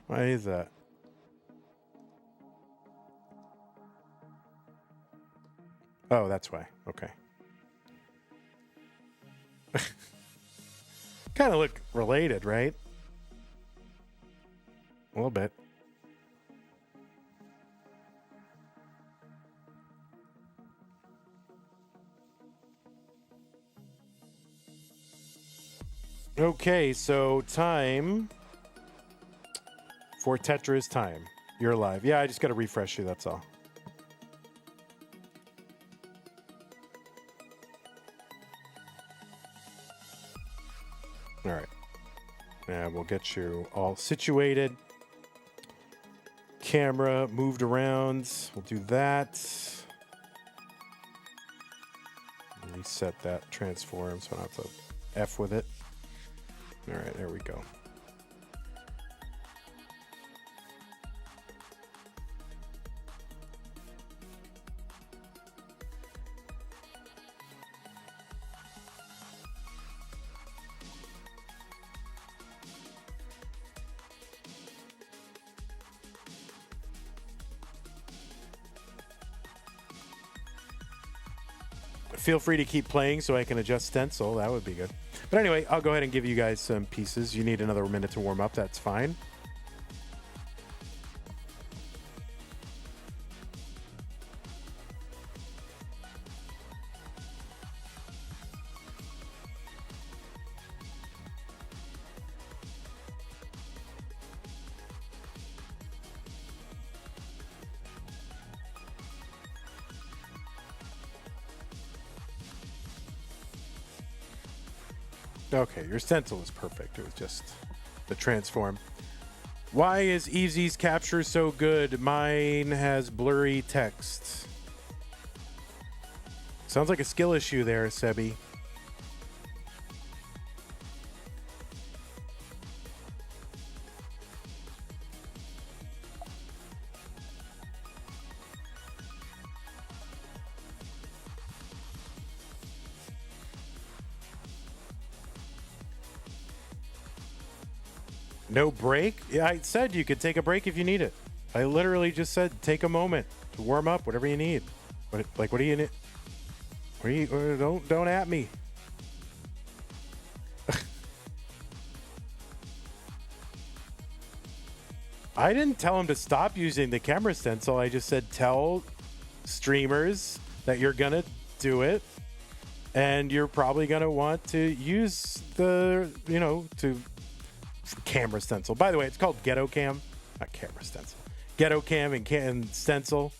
Why is that? Oh, that's why. Okay. Kind of look related, right? A little bit. Okay, so time for Tetris time. You're live. Yeah, I just got to refresh you, that's all. All right. And we'll get you all situated. Camera moved around. We'll do that. Reset that transform so I don't have to F with it. All right, there we go. Feel free to keep playing so I can adjust stencil. That would be good. But anyway, I'll go ahead and give you guys some pieces. You need another minute to warm up. That's fine. Okay, your stencil is perfect. It was just the transform. Why is Evesy's capture so good? Mine has blurry text. Sounds like a skill issue there, Sebi. No break? Yeah, I said you could take a break if you need it. I literally just said take a moment to warm up, whatever you need. What do you need? Don't at me. I didn't tell him to stop using the camera stencil. I just said tell streamers that you're gonna do it, and you're probably gonna want to use the camera stencil. By the way, it's called Ghetto Cam, not camera stencil. Ghetto Cam and stencil.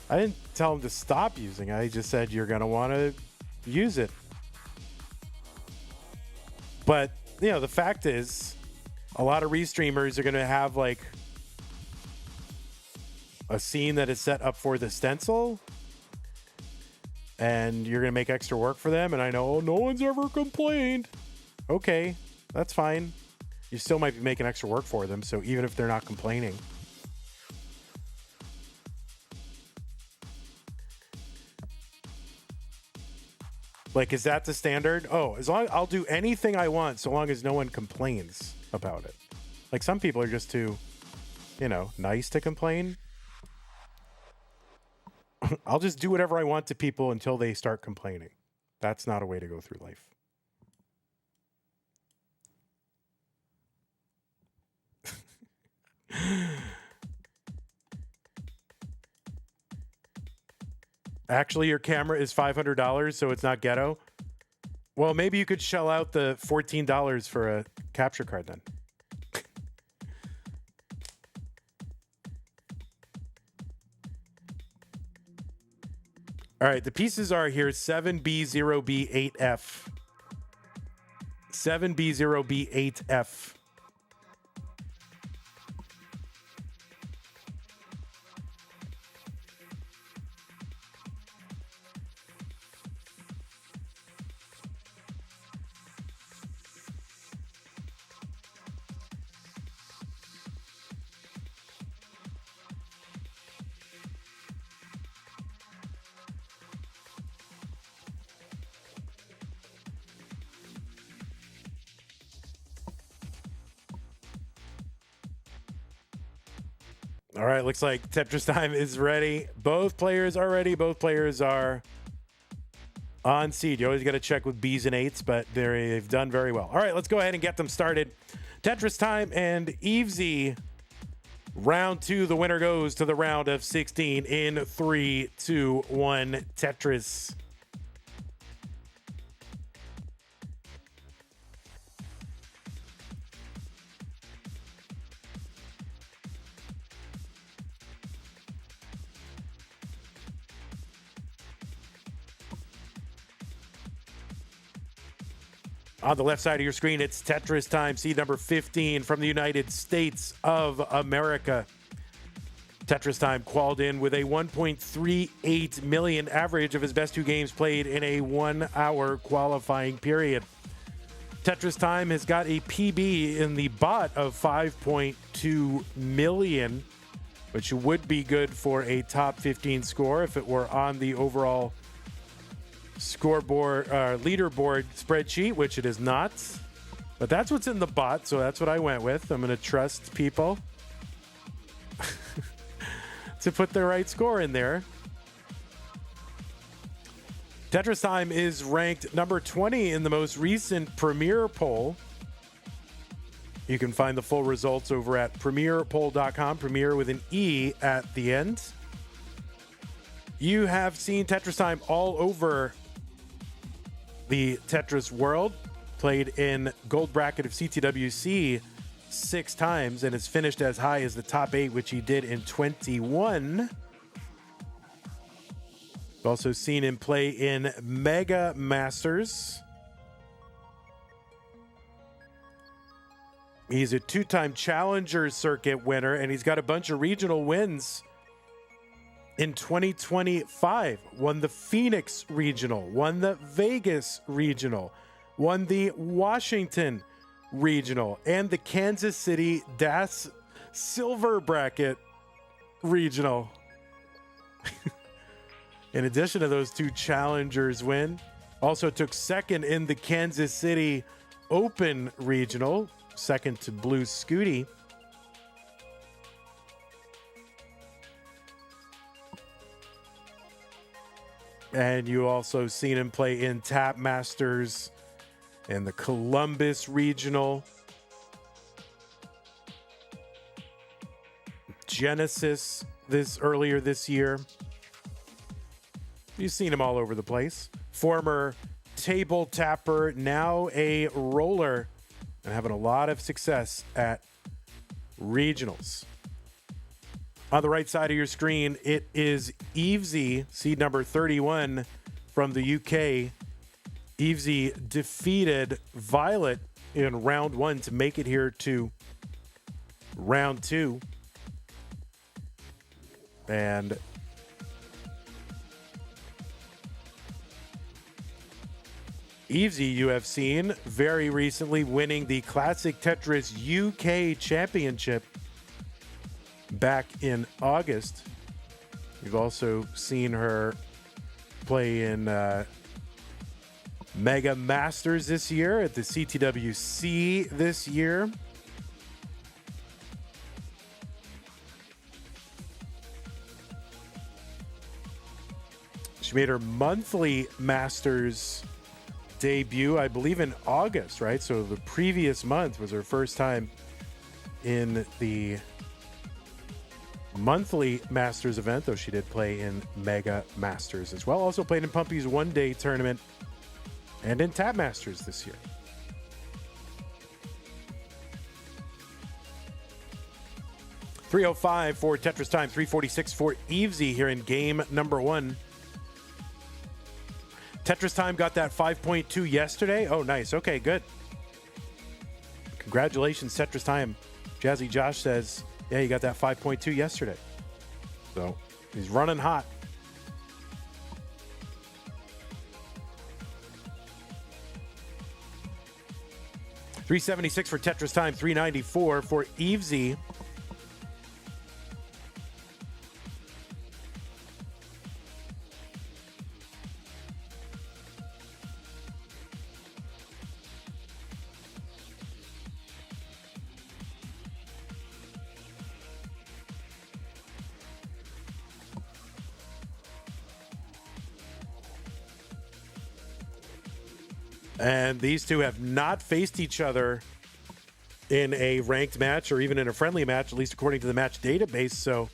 I didn't tell him to stop using it. I just said you're gonna want to use it. But the fact is, a lot of restreamers are gonna have like a scene that is set up for the stencil, and you're gonna make extra work for them. And I know no one's ever complained. Okay, that's fine. You still might be making extra work for them, so even if they're not complaining. Like, is that the standard? Oh, as long I'll do anything I want so long as no one complains about it. Like, some people are just too, nice to complain. I'll just do whatever I want to people until they start complaining. That's not a way to go through life. Actually, your camera is $500, so it's not ghetto. Well, maybe you could shell out the $14 for a capture card then. All right, the pieces are here: 7B0B8F. 7B0B8F. All right, looks like Tetristime is ready. Both players are ready. Both players are on seed. You always got to check with B's and 8s, but they've done very well. All right, let's go ahead and get them started. Tetristime and Evesy. Round 2, the winner goes to the round of 16 in 3, 2, 1, Tetris. On the left side of your screen, it's Tetristime, seed number 15 from the United States of America. Tetristime qualified in with a 1.38 million average of his best 2 games played in a 1-hour qualifying period. Tetristime has got a PB in the bot of 5.2 million, which would be good for a top 15 score if it were on the overall scoreboard leaderboard spreadsheet, which it is not, but that's what's in the bot, so that's what I went with. I'm going to trust people to put the right score in there. Tetristime is ranked number 20 in the most recent Premier poll. You can find the full results over at premierpoll.com, Premier with an E at the end. You have seen Tetristime all over the Tetris world, played in gold bracket of CTWC 6 times, and has finished as high as the top 8, which he did in 21. We've also seen him play in Mega Masters. He's a 2-time Challenger Circuit winner, and he's got a bunch of regional wins. In 2025, won the Phoenix Regional, won the Vegas Regional, won the Washington Regional, and the Kansas City DAS Silver Bracket Regional. In addition to those 2 Challengers win, Also took second in the Kansas City Open Regional, second to Blue Scooty. And you also seen him play in Tap Masters and the Columbus Regional. Genesis earlier this year. You've seen him all over the place. Former table tapper, now a roller, and having a lot of success at regionals. On the right side of your screen, it is Evesy, seed number 31 from the UK. Evesy defeated Violet in round 1 to make it here to round 2. And Evesy, you have seen very recently winning the Classic Tetris UK Championship back in August. You've also seen her play in Mega Masters this year, at the CTWC this year. She made her monthly Masters debut, I believe, in August, right? So the previous month was her first time in the monthly Masters event, though she did play in Mega Masters as well. Also played in Pumpy's one-day tournament and in Tap Masters this year. .305 for Tetristime, 346 for Evesy here in game number 1. Tetristime got that 5.2 yesterday. Oh, nice. Okay, good. Congratulations, Tetristime. Jazzy Josh says, yeah, you got that 5.2 yesterday. So he's running hot. .376 for Tetristime, 394 for Evesy. And these two have not faced each other in a ranked match or even in a friendly match, at least according to the match database. So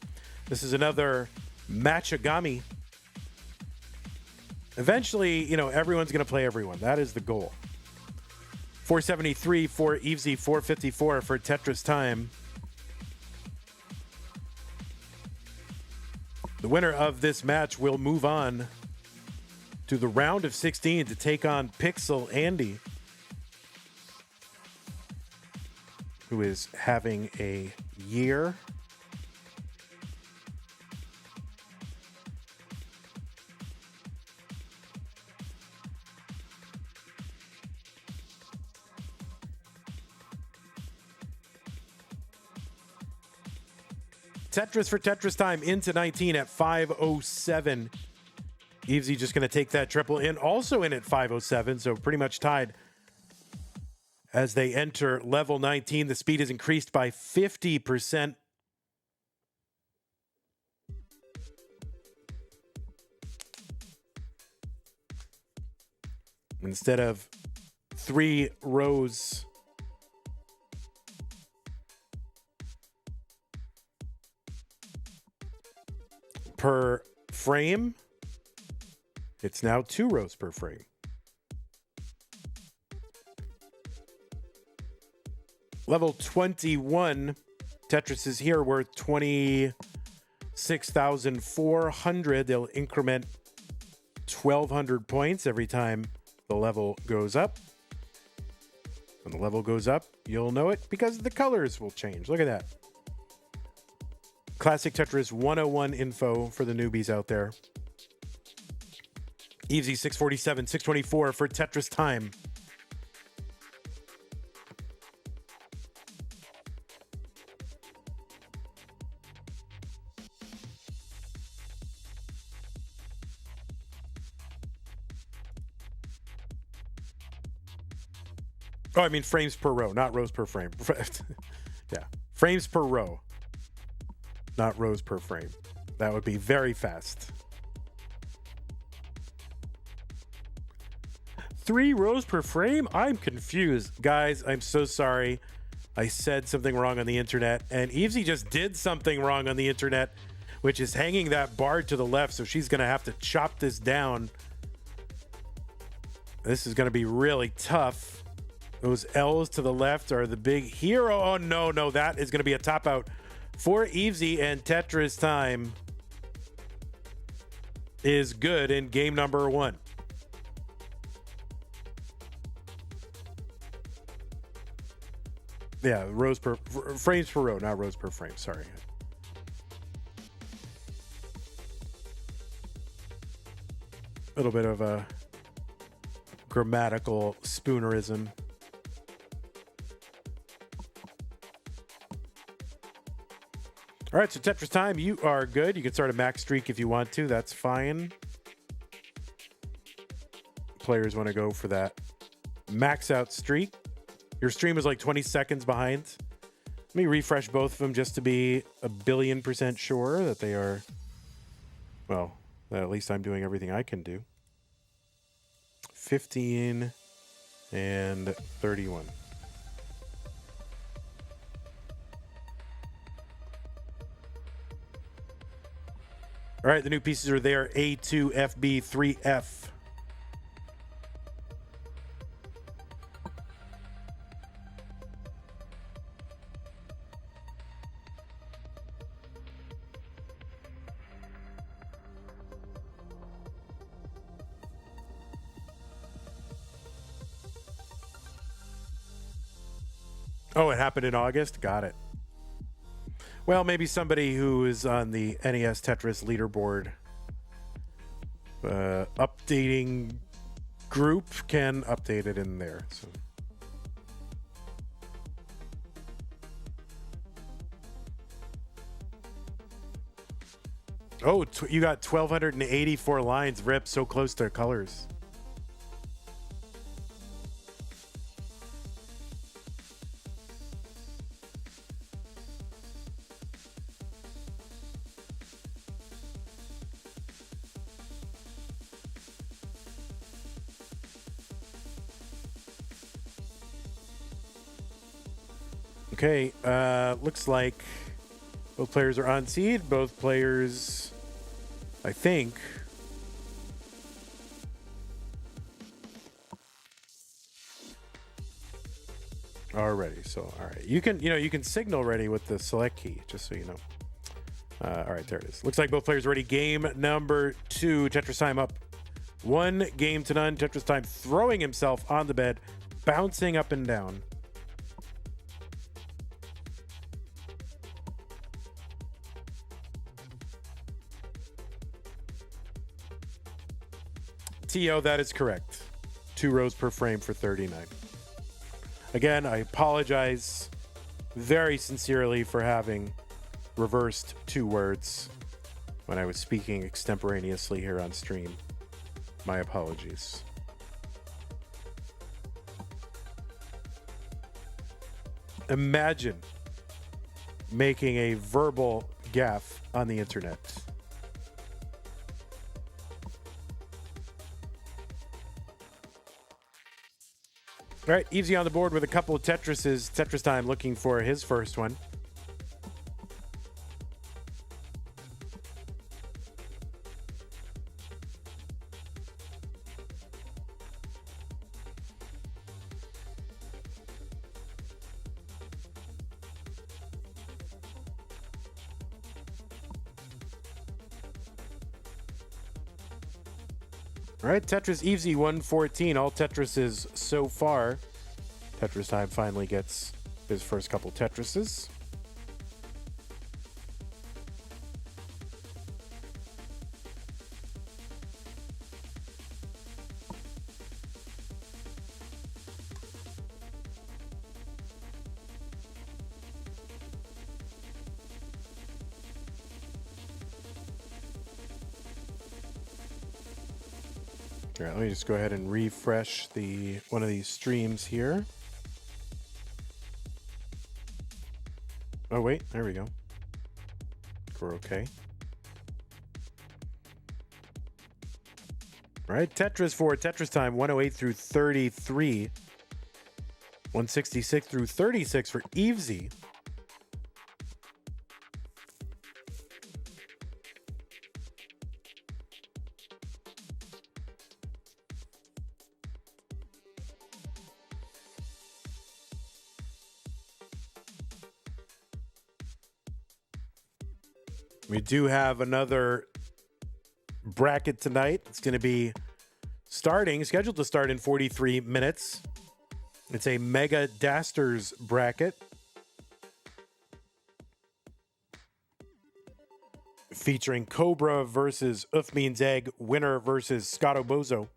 this is another matchagami. Eventually, you know, everyone's going to play everyone. That is the goal. 473 for Evesy, 454 for Tetristime. The winner of this match will move on to the round of 16 to take on Pixel Andy, who is having a year. Tetris for Tetristime into 19 at 5:07. Evesy just going to take that triple in, also in at 5:07, so pretty much tied as they enter level 19. The speed is increased by 50%. Instead of 3 rows per frame, it's now 2 rows per frame. Level 21, Tetris is here worth 26,400. They'll increment 1,200 points every time the level goes up. When the level goes up, you'll know it because the colors will change. Look at that. Classic Tetris 101 info for the newbies out there. Evesy 647, 624 for Tetristime. Oh, I mean frames per row, not rows per frame. Yeah, frames per row, not rows per frame. That would be very fast. 3 rows per frame? I'm confused. Guys, I'm so sorry. I said something wrong on the internet, and Evesy just did something wrong on the internet, which is hanging that bar to the left, so she's going to have to chop this down. This is going to be really tough. Those L's to the left are the big hero. Oh, no, that is going to be a top out for Evesy, and Tetristime is good in game number 1. Yeah, frames per row, not rows per frame. Sorry. A little bit of a grammatical spoonerism. All right, so Tetristime, you are good. You can start a max streak if you want to. That's fine. Players want to go for that max out streak. Your stream is like 20 seconds behind. Let me refresh both of them just to be 1,000,000,000% sure that they are, well, at least I'm doing everything I can do. 15 and 31. All right, the new pieces are there. A2, FB, 3F. Oh, it happened in August? Got it. Well, maybe somebody who is on the NES Tetris leaderboard updating group can update it in there. So. Oh, you got 1,284 lines, Rip, so close to colors. Okay, looks like both players are on seed. Both players, I think. Are ready. So, all right. You can signal ready with the select key, just so you know. All right, there it is. Looks like both players are ready. Game number 2, Tetristime up 1 game to none. Tetristime throwing himself on the bed, bouncing up and down. TO, that is correct. 2 rows per frame for 39. Again, I apologize very sincerely for having reversed 2 words when I was speaking extemporaneously here on stream. My apologies. Imagine making a verbal gaffe on the internet. All right, Evesy on the board with a couple of Tetrises. Tetristime looking for his first one. All right, Tetris Evesy 114. All Tetrises so far. Tetristime finally gets his first couple Tetrises. All right, let me just go ahead and refresh one of these streams here. Oh, wait. There we go. We're okay. All right. Tetris for Tetristime, 108 through 33. 166 through 36 for Evesy. We do have another bracket tonight. It's going to be scheduled to start in 43 minutes. It's a Mega Dasters bracket featuring Cobra versus Uf Means Egg, winner versus Scotto Bozo.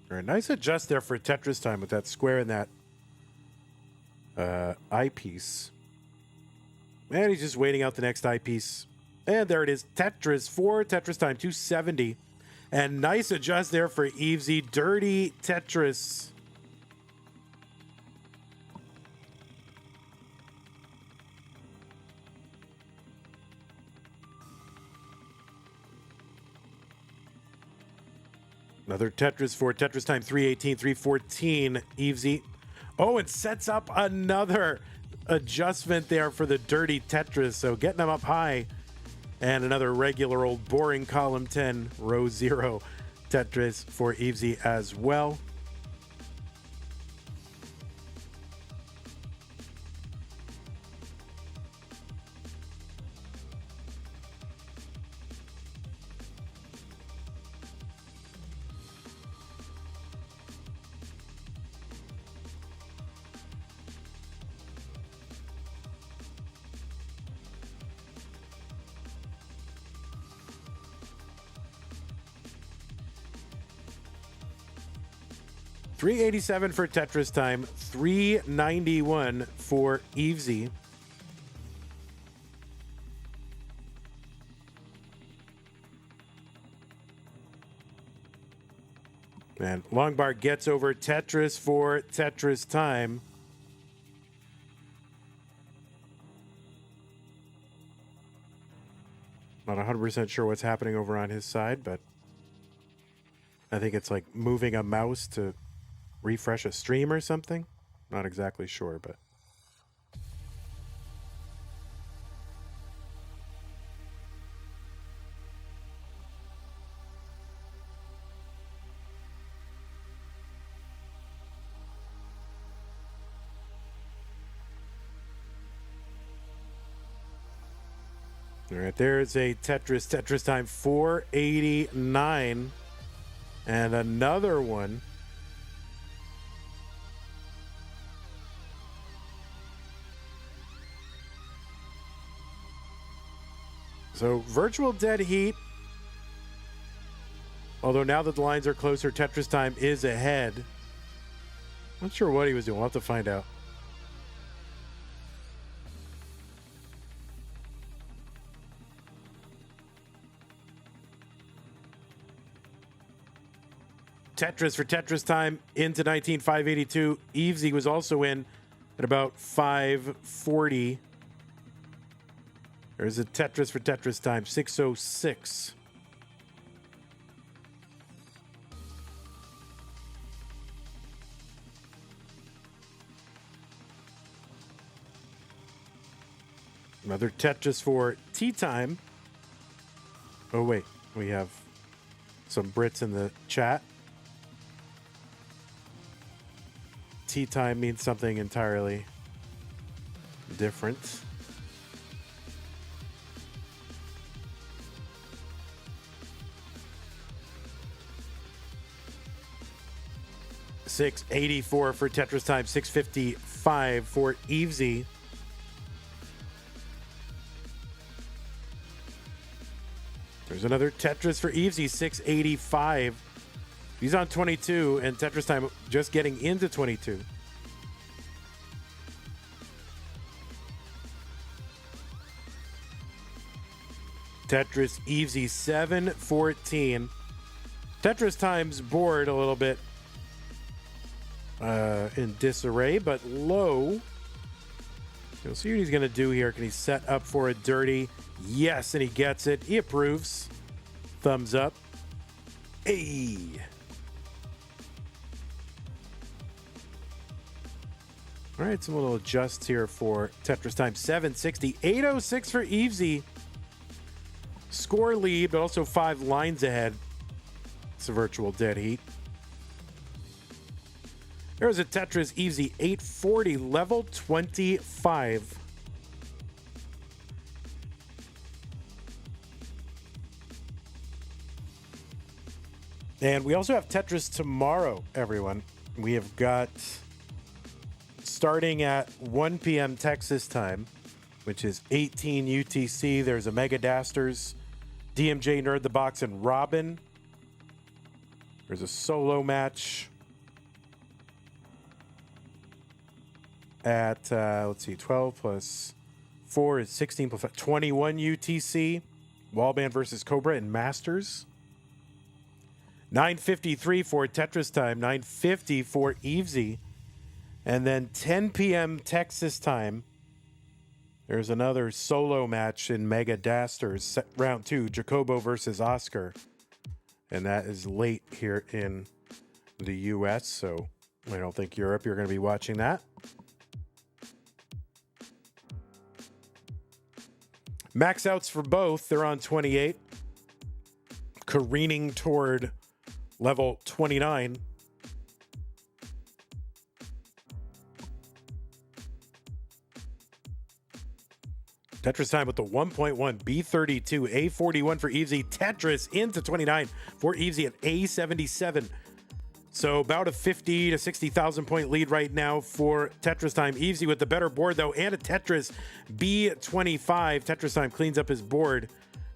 All right, nice adjust there for Tetristime with that square and that eyepiece. And he's just waiting out the next eyepiece. And there it is, Tetris for Tetristime, 270. And nice adjust there for Evesy, dirty Tetris. Another Tetris for Tetristime, 318, 314, Evesy. Oh, it sets up another adjustment there for the dirty Tetris. So getting them up high. And another regular old boring column 10, row 0 Tetris for Evesy as well. $387 for Tetristime, $391 for Evesy. And Longbar gets over Tetris for Tetristime. Not 100% sure what's happening over on his side, but I think it's like moving a mouse to refresh a stream or something. Not exactly sure, but all right, there's a Tetristime 489 and another one. So virtual dead heat. Although now that the lines are closer, Tetristime is ahead. Not sure what he was doing. We'll have to find out. Tetris for Tetristime into 19,582. Evesy was also in at about 540. There's a Tetris for Tetristime, 606. Another Tetris for Tea Time. Oh, wait. We have some Brits in the chat. Tea Time means something entirely different. $684 for Tetristime, $655 for Evesy. There's another Tetris for Evesy, $685. He's on 22, and Tetristime just getting into 22. Tetris Evesy 714. Tetristime's board a little bit in disarray, but low. We'll see what he's going to do here. Can he set up for a dirty? Yes, and he gets it. He approves. Thumbs up. Hey. All right, some little adjusts here for Tetristime. 760. 806 for Evesy. Score lead, but also 5 lines ahead. It's a virtual dead heat. There's a Tetris Evesy 840, level 25. And we also have Tetris tomorrow, everyone. We have got, starting at 1 p.m. Texas time, which is 18 UTC, there's a Mega Dasters, DMJ Nerd the Box, and Robin. There's a solo match at, let's see, 12 plus 4 is 16 plus 5, 21 UTC. Wallband versus Cobra in Masters. 9:53 for Tetristime, 9:50 for Evesy. And then 10 p.m. Texas time, there's another solo match in Mega Dasters, round 2, Jacobo versus Oscar. And that is late here in the U.S., so I don't think Europe, you're going to be watching that. Max outs for both. They're on 28. Careening toward level 29. Tetristime with the 1.1, B32, A41 for Evesy. Tetris into 29 for Evesy at A77. So about a 50 to 60,000 point lead right now for Tetristime. Evesy with the better board though, and a Tetris B25. Tetristime cleans up his board.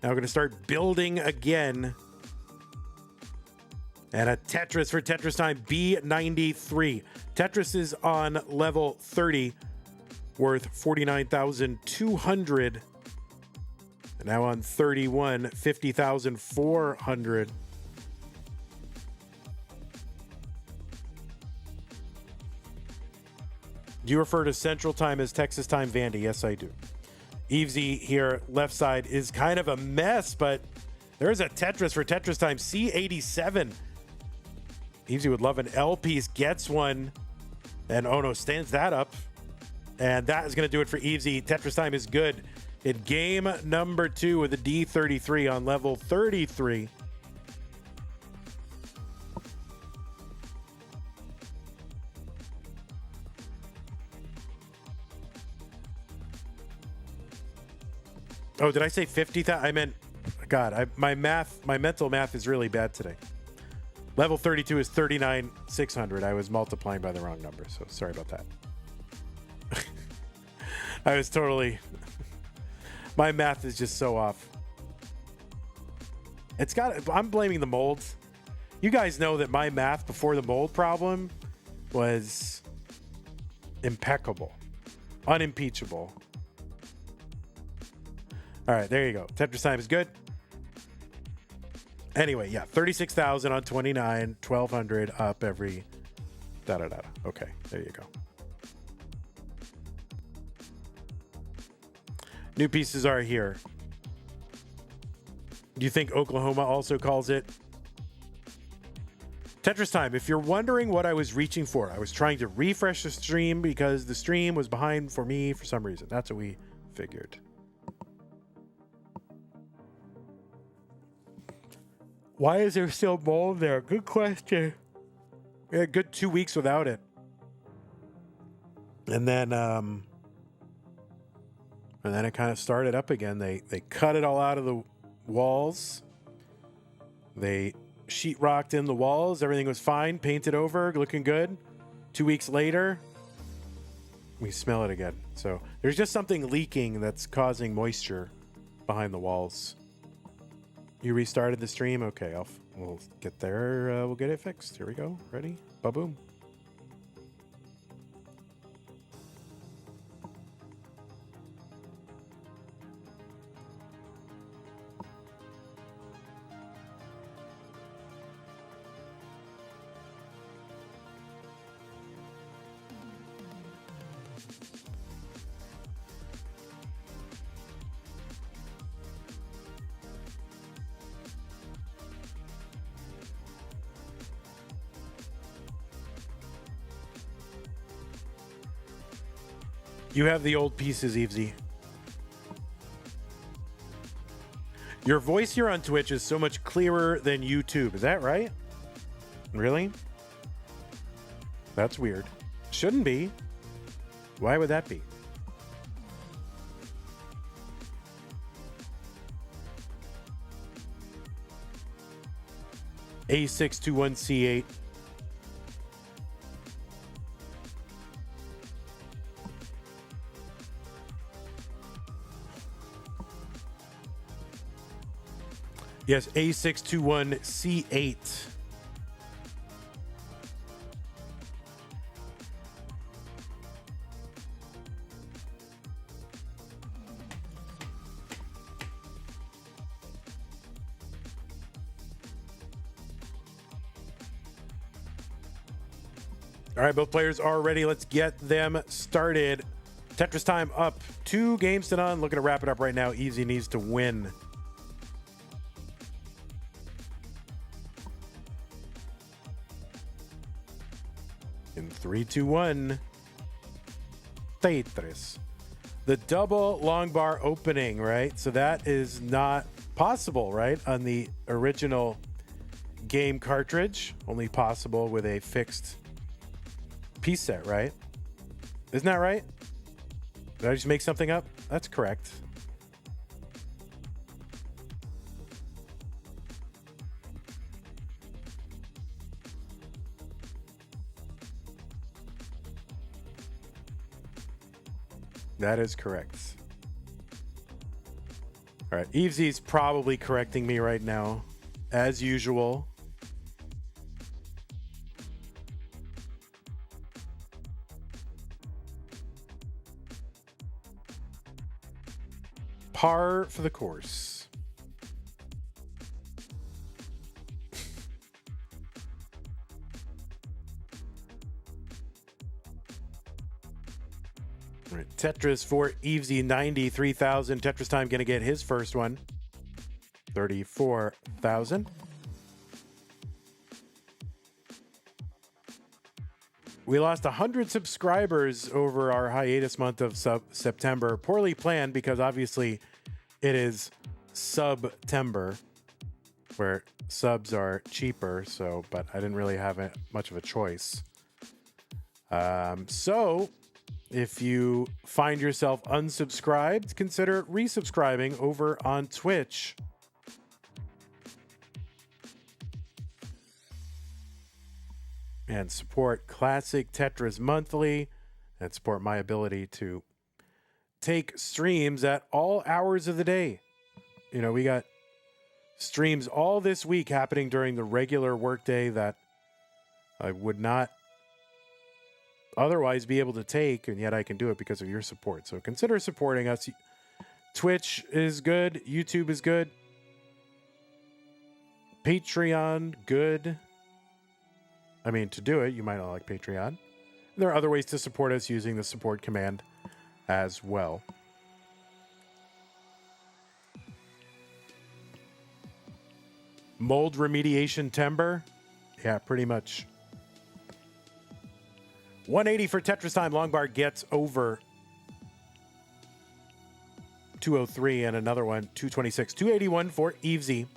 Now we're going to start building again. And a Tetris for Tetristime B93. Tetris is on level 30, worth 49,200. And now on 31, 50,400. Do you refer to Central Time as Texas Time, Vandy? Yes, I do. Evesy here, left side, is kind of a mess, but there's a Tetris for Tetristime, C87. Evesy would love an L piece, gets one, and oh no, stands that up. And that is going to do it for Evesy. Tetristime is good in game number 2 with a D33 on level 33. Oh, did I say 50,000? I meant, God, my mental math is really bad today. Level 32 is 39,600. I was multiplying by the wrong number, so sorry about that. I was totally... My math is just so off. I'm blaming the molds. You guys know that my math before the mold problem was impeccable. Unimpeachable. All right, there you go. Tetristime is good. Anyway, yeah, 36,000 on 29, 1,200 up every da-da-da. Okay, there you go. New pieces are here. Do you think Oklahoma also calls it? Tetristime, if you're wondering what I was reaching for, I was trying to refresh the stream because the stream was behind for me for some reason. That's what we figured. Why is there still mold there? Good question. We had a good 2 weeks without it. And then it kind of started up again. They cut it all out of the walls. They sheetrocked in the walls. Everything was fine. Painted over, looking good. 2 weeks later, we smell it again. So there's just something leaking that's causing moisture behind the walls. You restarted the stream? Okay, We'll get there. We'll get it fixed. Here we go. Ready? Ba-boom. You have the old pieces, Evesy. Your voice here on Twitch is so much clearer than YouTube. Is that right? Really? That's weird. Shouldn't be. Why would that be? A621C8. Yes, A621C8. All right, both players are ready. Let's get them started. Tetristime up 2 games to none. Looking to wrap it up right now. Evesy needs to win. In 3, 2, 1. Tetris. The double long bar opening, right? So that is not possible, right? On the original game cartridge. Only possible with a fixed piece set, right? Isn't that right? Did I just make something up? That's correct. That is correct. All right, Evesy's probably correcting me right now, as usual. Par for the course. All right, Tetris for Evesy, 93,000. Tetristime going to get his first one. 34,000. We lost 100 subscribers over our hiatus month of September. Poorly planned because obviously it is September, where subs are cheaper. So, but I didn't really have much of a choice. So if you find yourself unsubscribed, consider resubscribing over on Twitch. And support Classic Tetris monthly, and support my ability to take streams at all hours of the day. You know, we got streams all this week happening during the regular workday that I would not otherwise be able to take, and yet I can do it because of your support. So consider supporting us. Twitch is good. YouTube is good. Patreon, good. I mean, to do it, you might not like Patreon. There are other ways to support us using the support command as well. Mold remediation timber. Yeah, pretty much. 180 for Tetristime. Longbar gets over 203 and another one, 226. 281 for Evesy.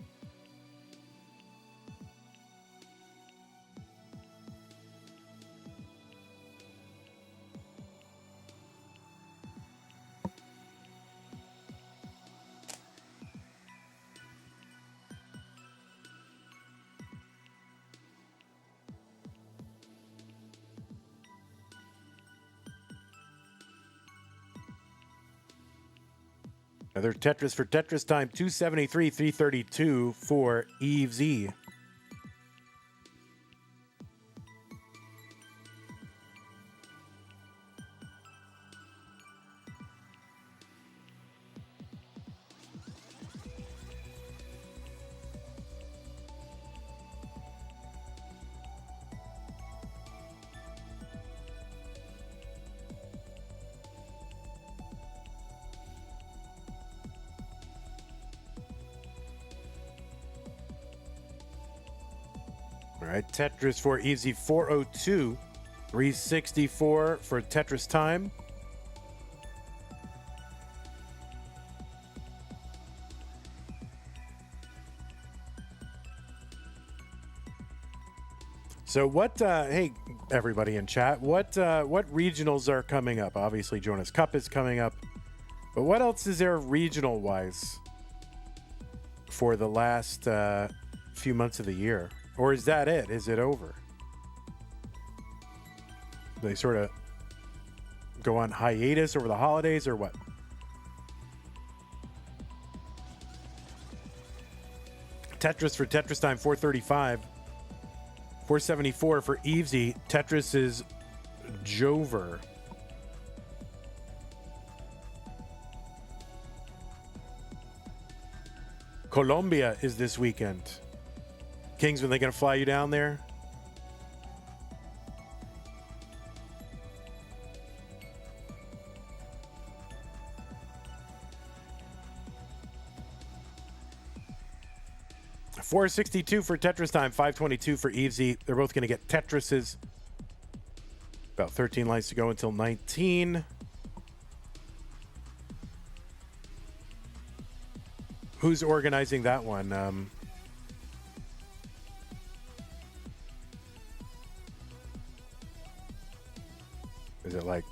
Another Tetris for Tetristime, 273, 332 for Evesy. right, Tetris for Evesy 402. 364 for Tetristime. So what, hey, everybody in chat, what regionals are coming up? Obviously, Jonas Cup is coming up. But what else is there regional-wise for the last few months of the year? Or is that it? Is it over? They sort of go on hiatus over the holidays or what? Tetris for Tetristime, 435. 474 for Evesy. Tetris is Jover. Colombia is this weekend. Kingsman, they gonna fly you down there? $462 for Tetristime, $522 for Evesy. They're both going to get Tetrises. About 13 lines to go until 19. Who's organizing that one? Is it like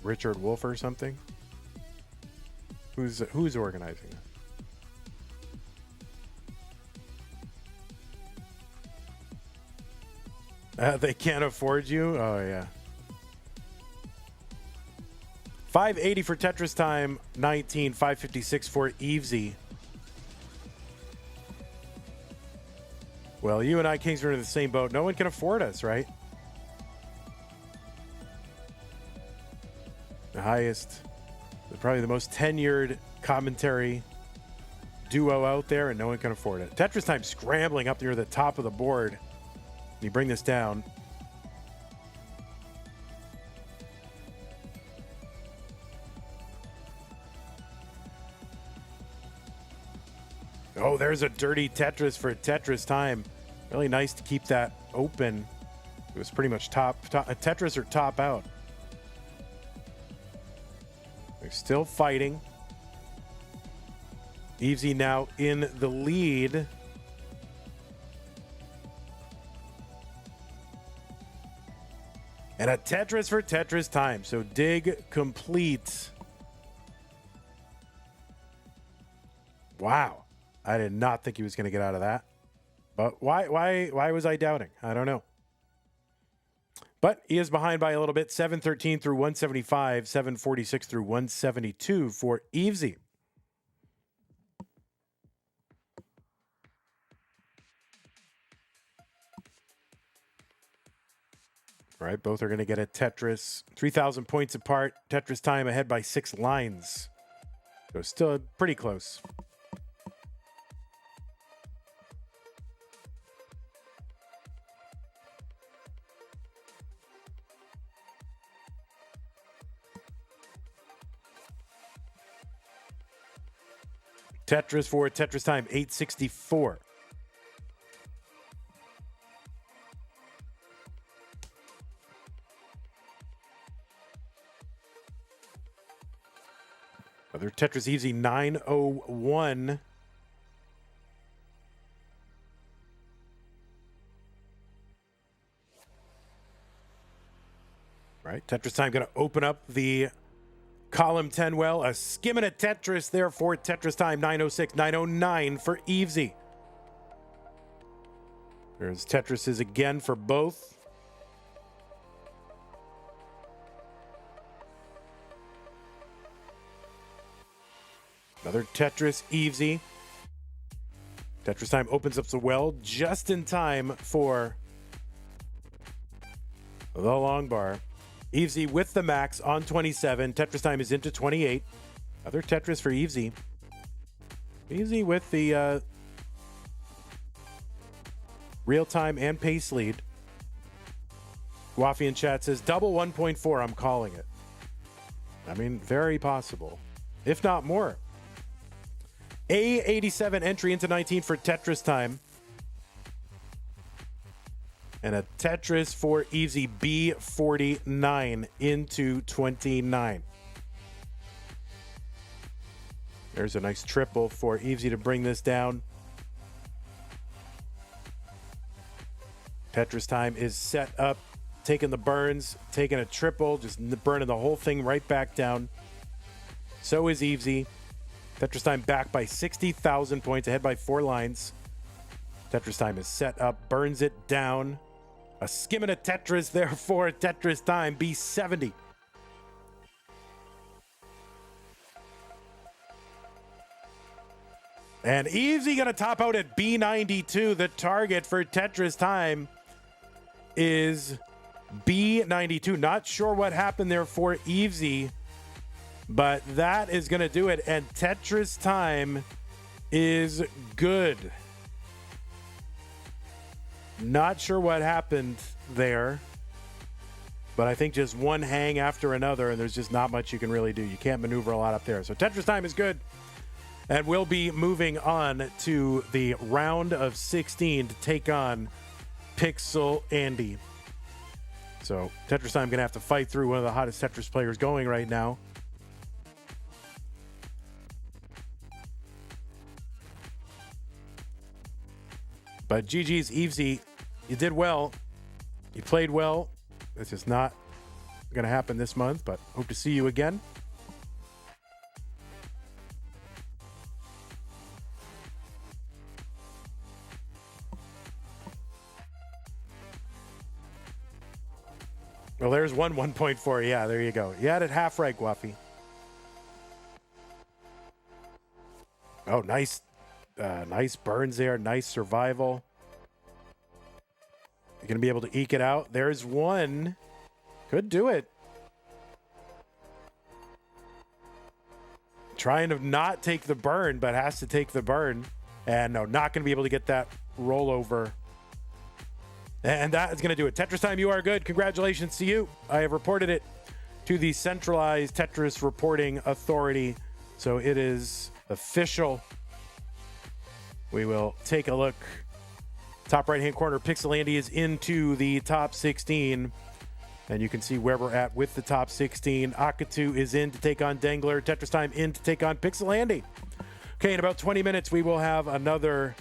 Richard Wolf or something? Who's organizing it? They can't afford you? Oh, yeah. $580 for Tetristime, 19, $556 for Evesy. Well, you and I, Kings, are in the same boat. No one can afford us, right? The highest, probably the most tenured commentary duo out there, and no one can afford it. Tetristime scrambling up near the top of the board. You bring this down. Oh, there's a dirty Tetris for Tetristime. Really nice to keep that open. It was pretty much top Tetris or top out. They're still fighting. Evesy now in the lead. And a Tetris for Tetristime. So dig complete. Wow. I did not think he was going to get out of that. But why was I doubting? I don't know. But he is behind by a little bit. 713 through 175, 746 through 172 for Evesy. All right, both are going to get a Tetris. 3,000 points apart. Tetristime ahead by 6 lines. So still pretty close. Tetris for Tetristime, 864. Other Tetris Evesy 901. All right, Tetristime going to open up the column 10 well. A skimming at Tetris there for Tetristime, 906, 909 for Evesy. There's Tetrises again for both. Another Tetris Evesy. Tetristime opens up the well just in time for the long bar. Evesy with the max on 27. Tetristime is into 28. Other Tetris for Evesy. Evesy with the real-time and pace lead. Waffy in chat says, double 1.4, I'm calling it. I mean, very possible, if not more. A87 entry into 19 for Tetristime. And a Tetris for Evesy B49 into 29. There's a nice triple for Evesy to bring this down. Tetristime is set up, taking the burns, taking a triple, just burning the whole thing right back down. So is Evesy. Tetristime back by 60,000 points, ahead by 4 lines. Tetristime is set up, burns it down. A skim and a Tetris there for Tetristime, B70. And Evesy going to top out at B92. The target for Tetristime is B92. Not sure what happened there for Evesy, but that is going to do it. And Tetristime is good. Not sure what happened there, but I think just one hang after another, and there's just not much you can really do. You can't maneuver a lot up there. So Tetristime is good. And we'll be moving on to the round of 16 to take on Pixel Andy. So Tetristime going to have to fight through one of the hottest Tetris players going right now. But GG's Evesy, you did well. You played well. This is not going to happen this month, but hope to see you again. Well, there's 1.4. Yeah, there you go. You had it half right, Guafi. Oh, nice. Nice burns there. Nice survival. You're going to be able to eke it out. There's one. Could do it. Trying to not take the burn, but has to take the burn. And no, not going to be able to get that rollover. And that is going to do it. Tetristime, you are good. Congratulations to you. I have reported it to the centralized Tetris reporting authority. So it is official. We will take a look. Top right-hand corner, Pixel Andy is into the top 16. And you can see where we're at with the top 16. Akatu is in to take on Dangler. Tetristime in to take on Pixel Andy. Okay, in about 20 minutes, we will have another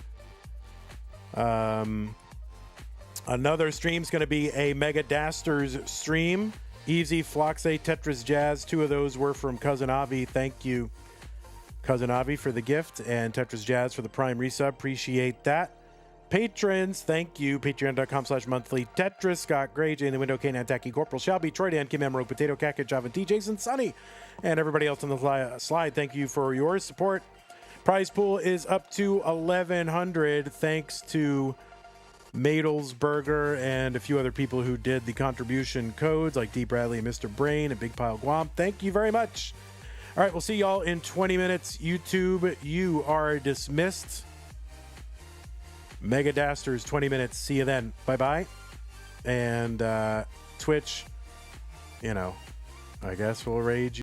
stream's going to be a Mega Dasters stream. Evesy, Floxe, Tetris Jazz. 2 of those were from Cousin Avi. Thank you, Cousin Avi, for the gift, and Tetris Jazz for the Prime resub. Appreciate that. Patrons, thank you. Patreon.com/monthly Tetris. Scott Gray, Jay in the Window, Canaan, Tacky, Corporal Shelby, Troy Dan, Kim Emerald, Potato, Caca, Java T, Jason, Sunny, and everybody else on the slide. Thank you for your support. Prize pool is up to 1,100 thanks to Madelsberger and a few other people who did the contribution codes like D. Bradley and Mr. Brain and Big Pile Guam. Thank you very much. All right, we'll see y'all in 20 minutes. YouTube, you are dismissed. Mega Dasters, 20 minutes. See you then. Bye-bye. And Twitch, I guess we'll rage.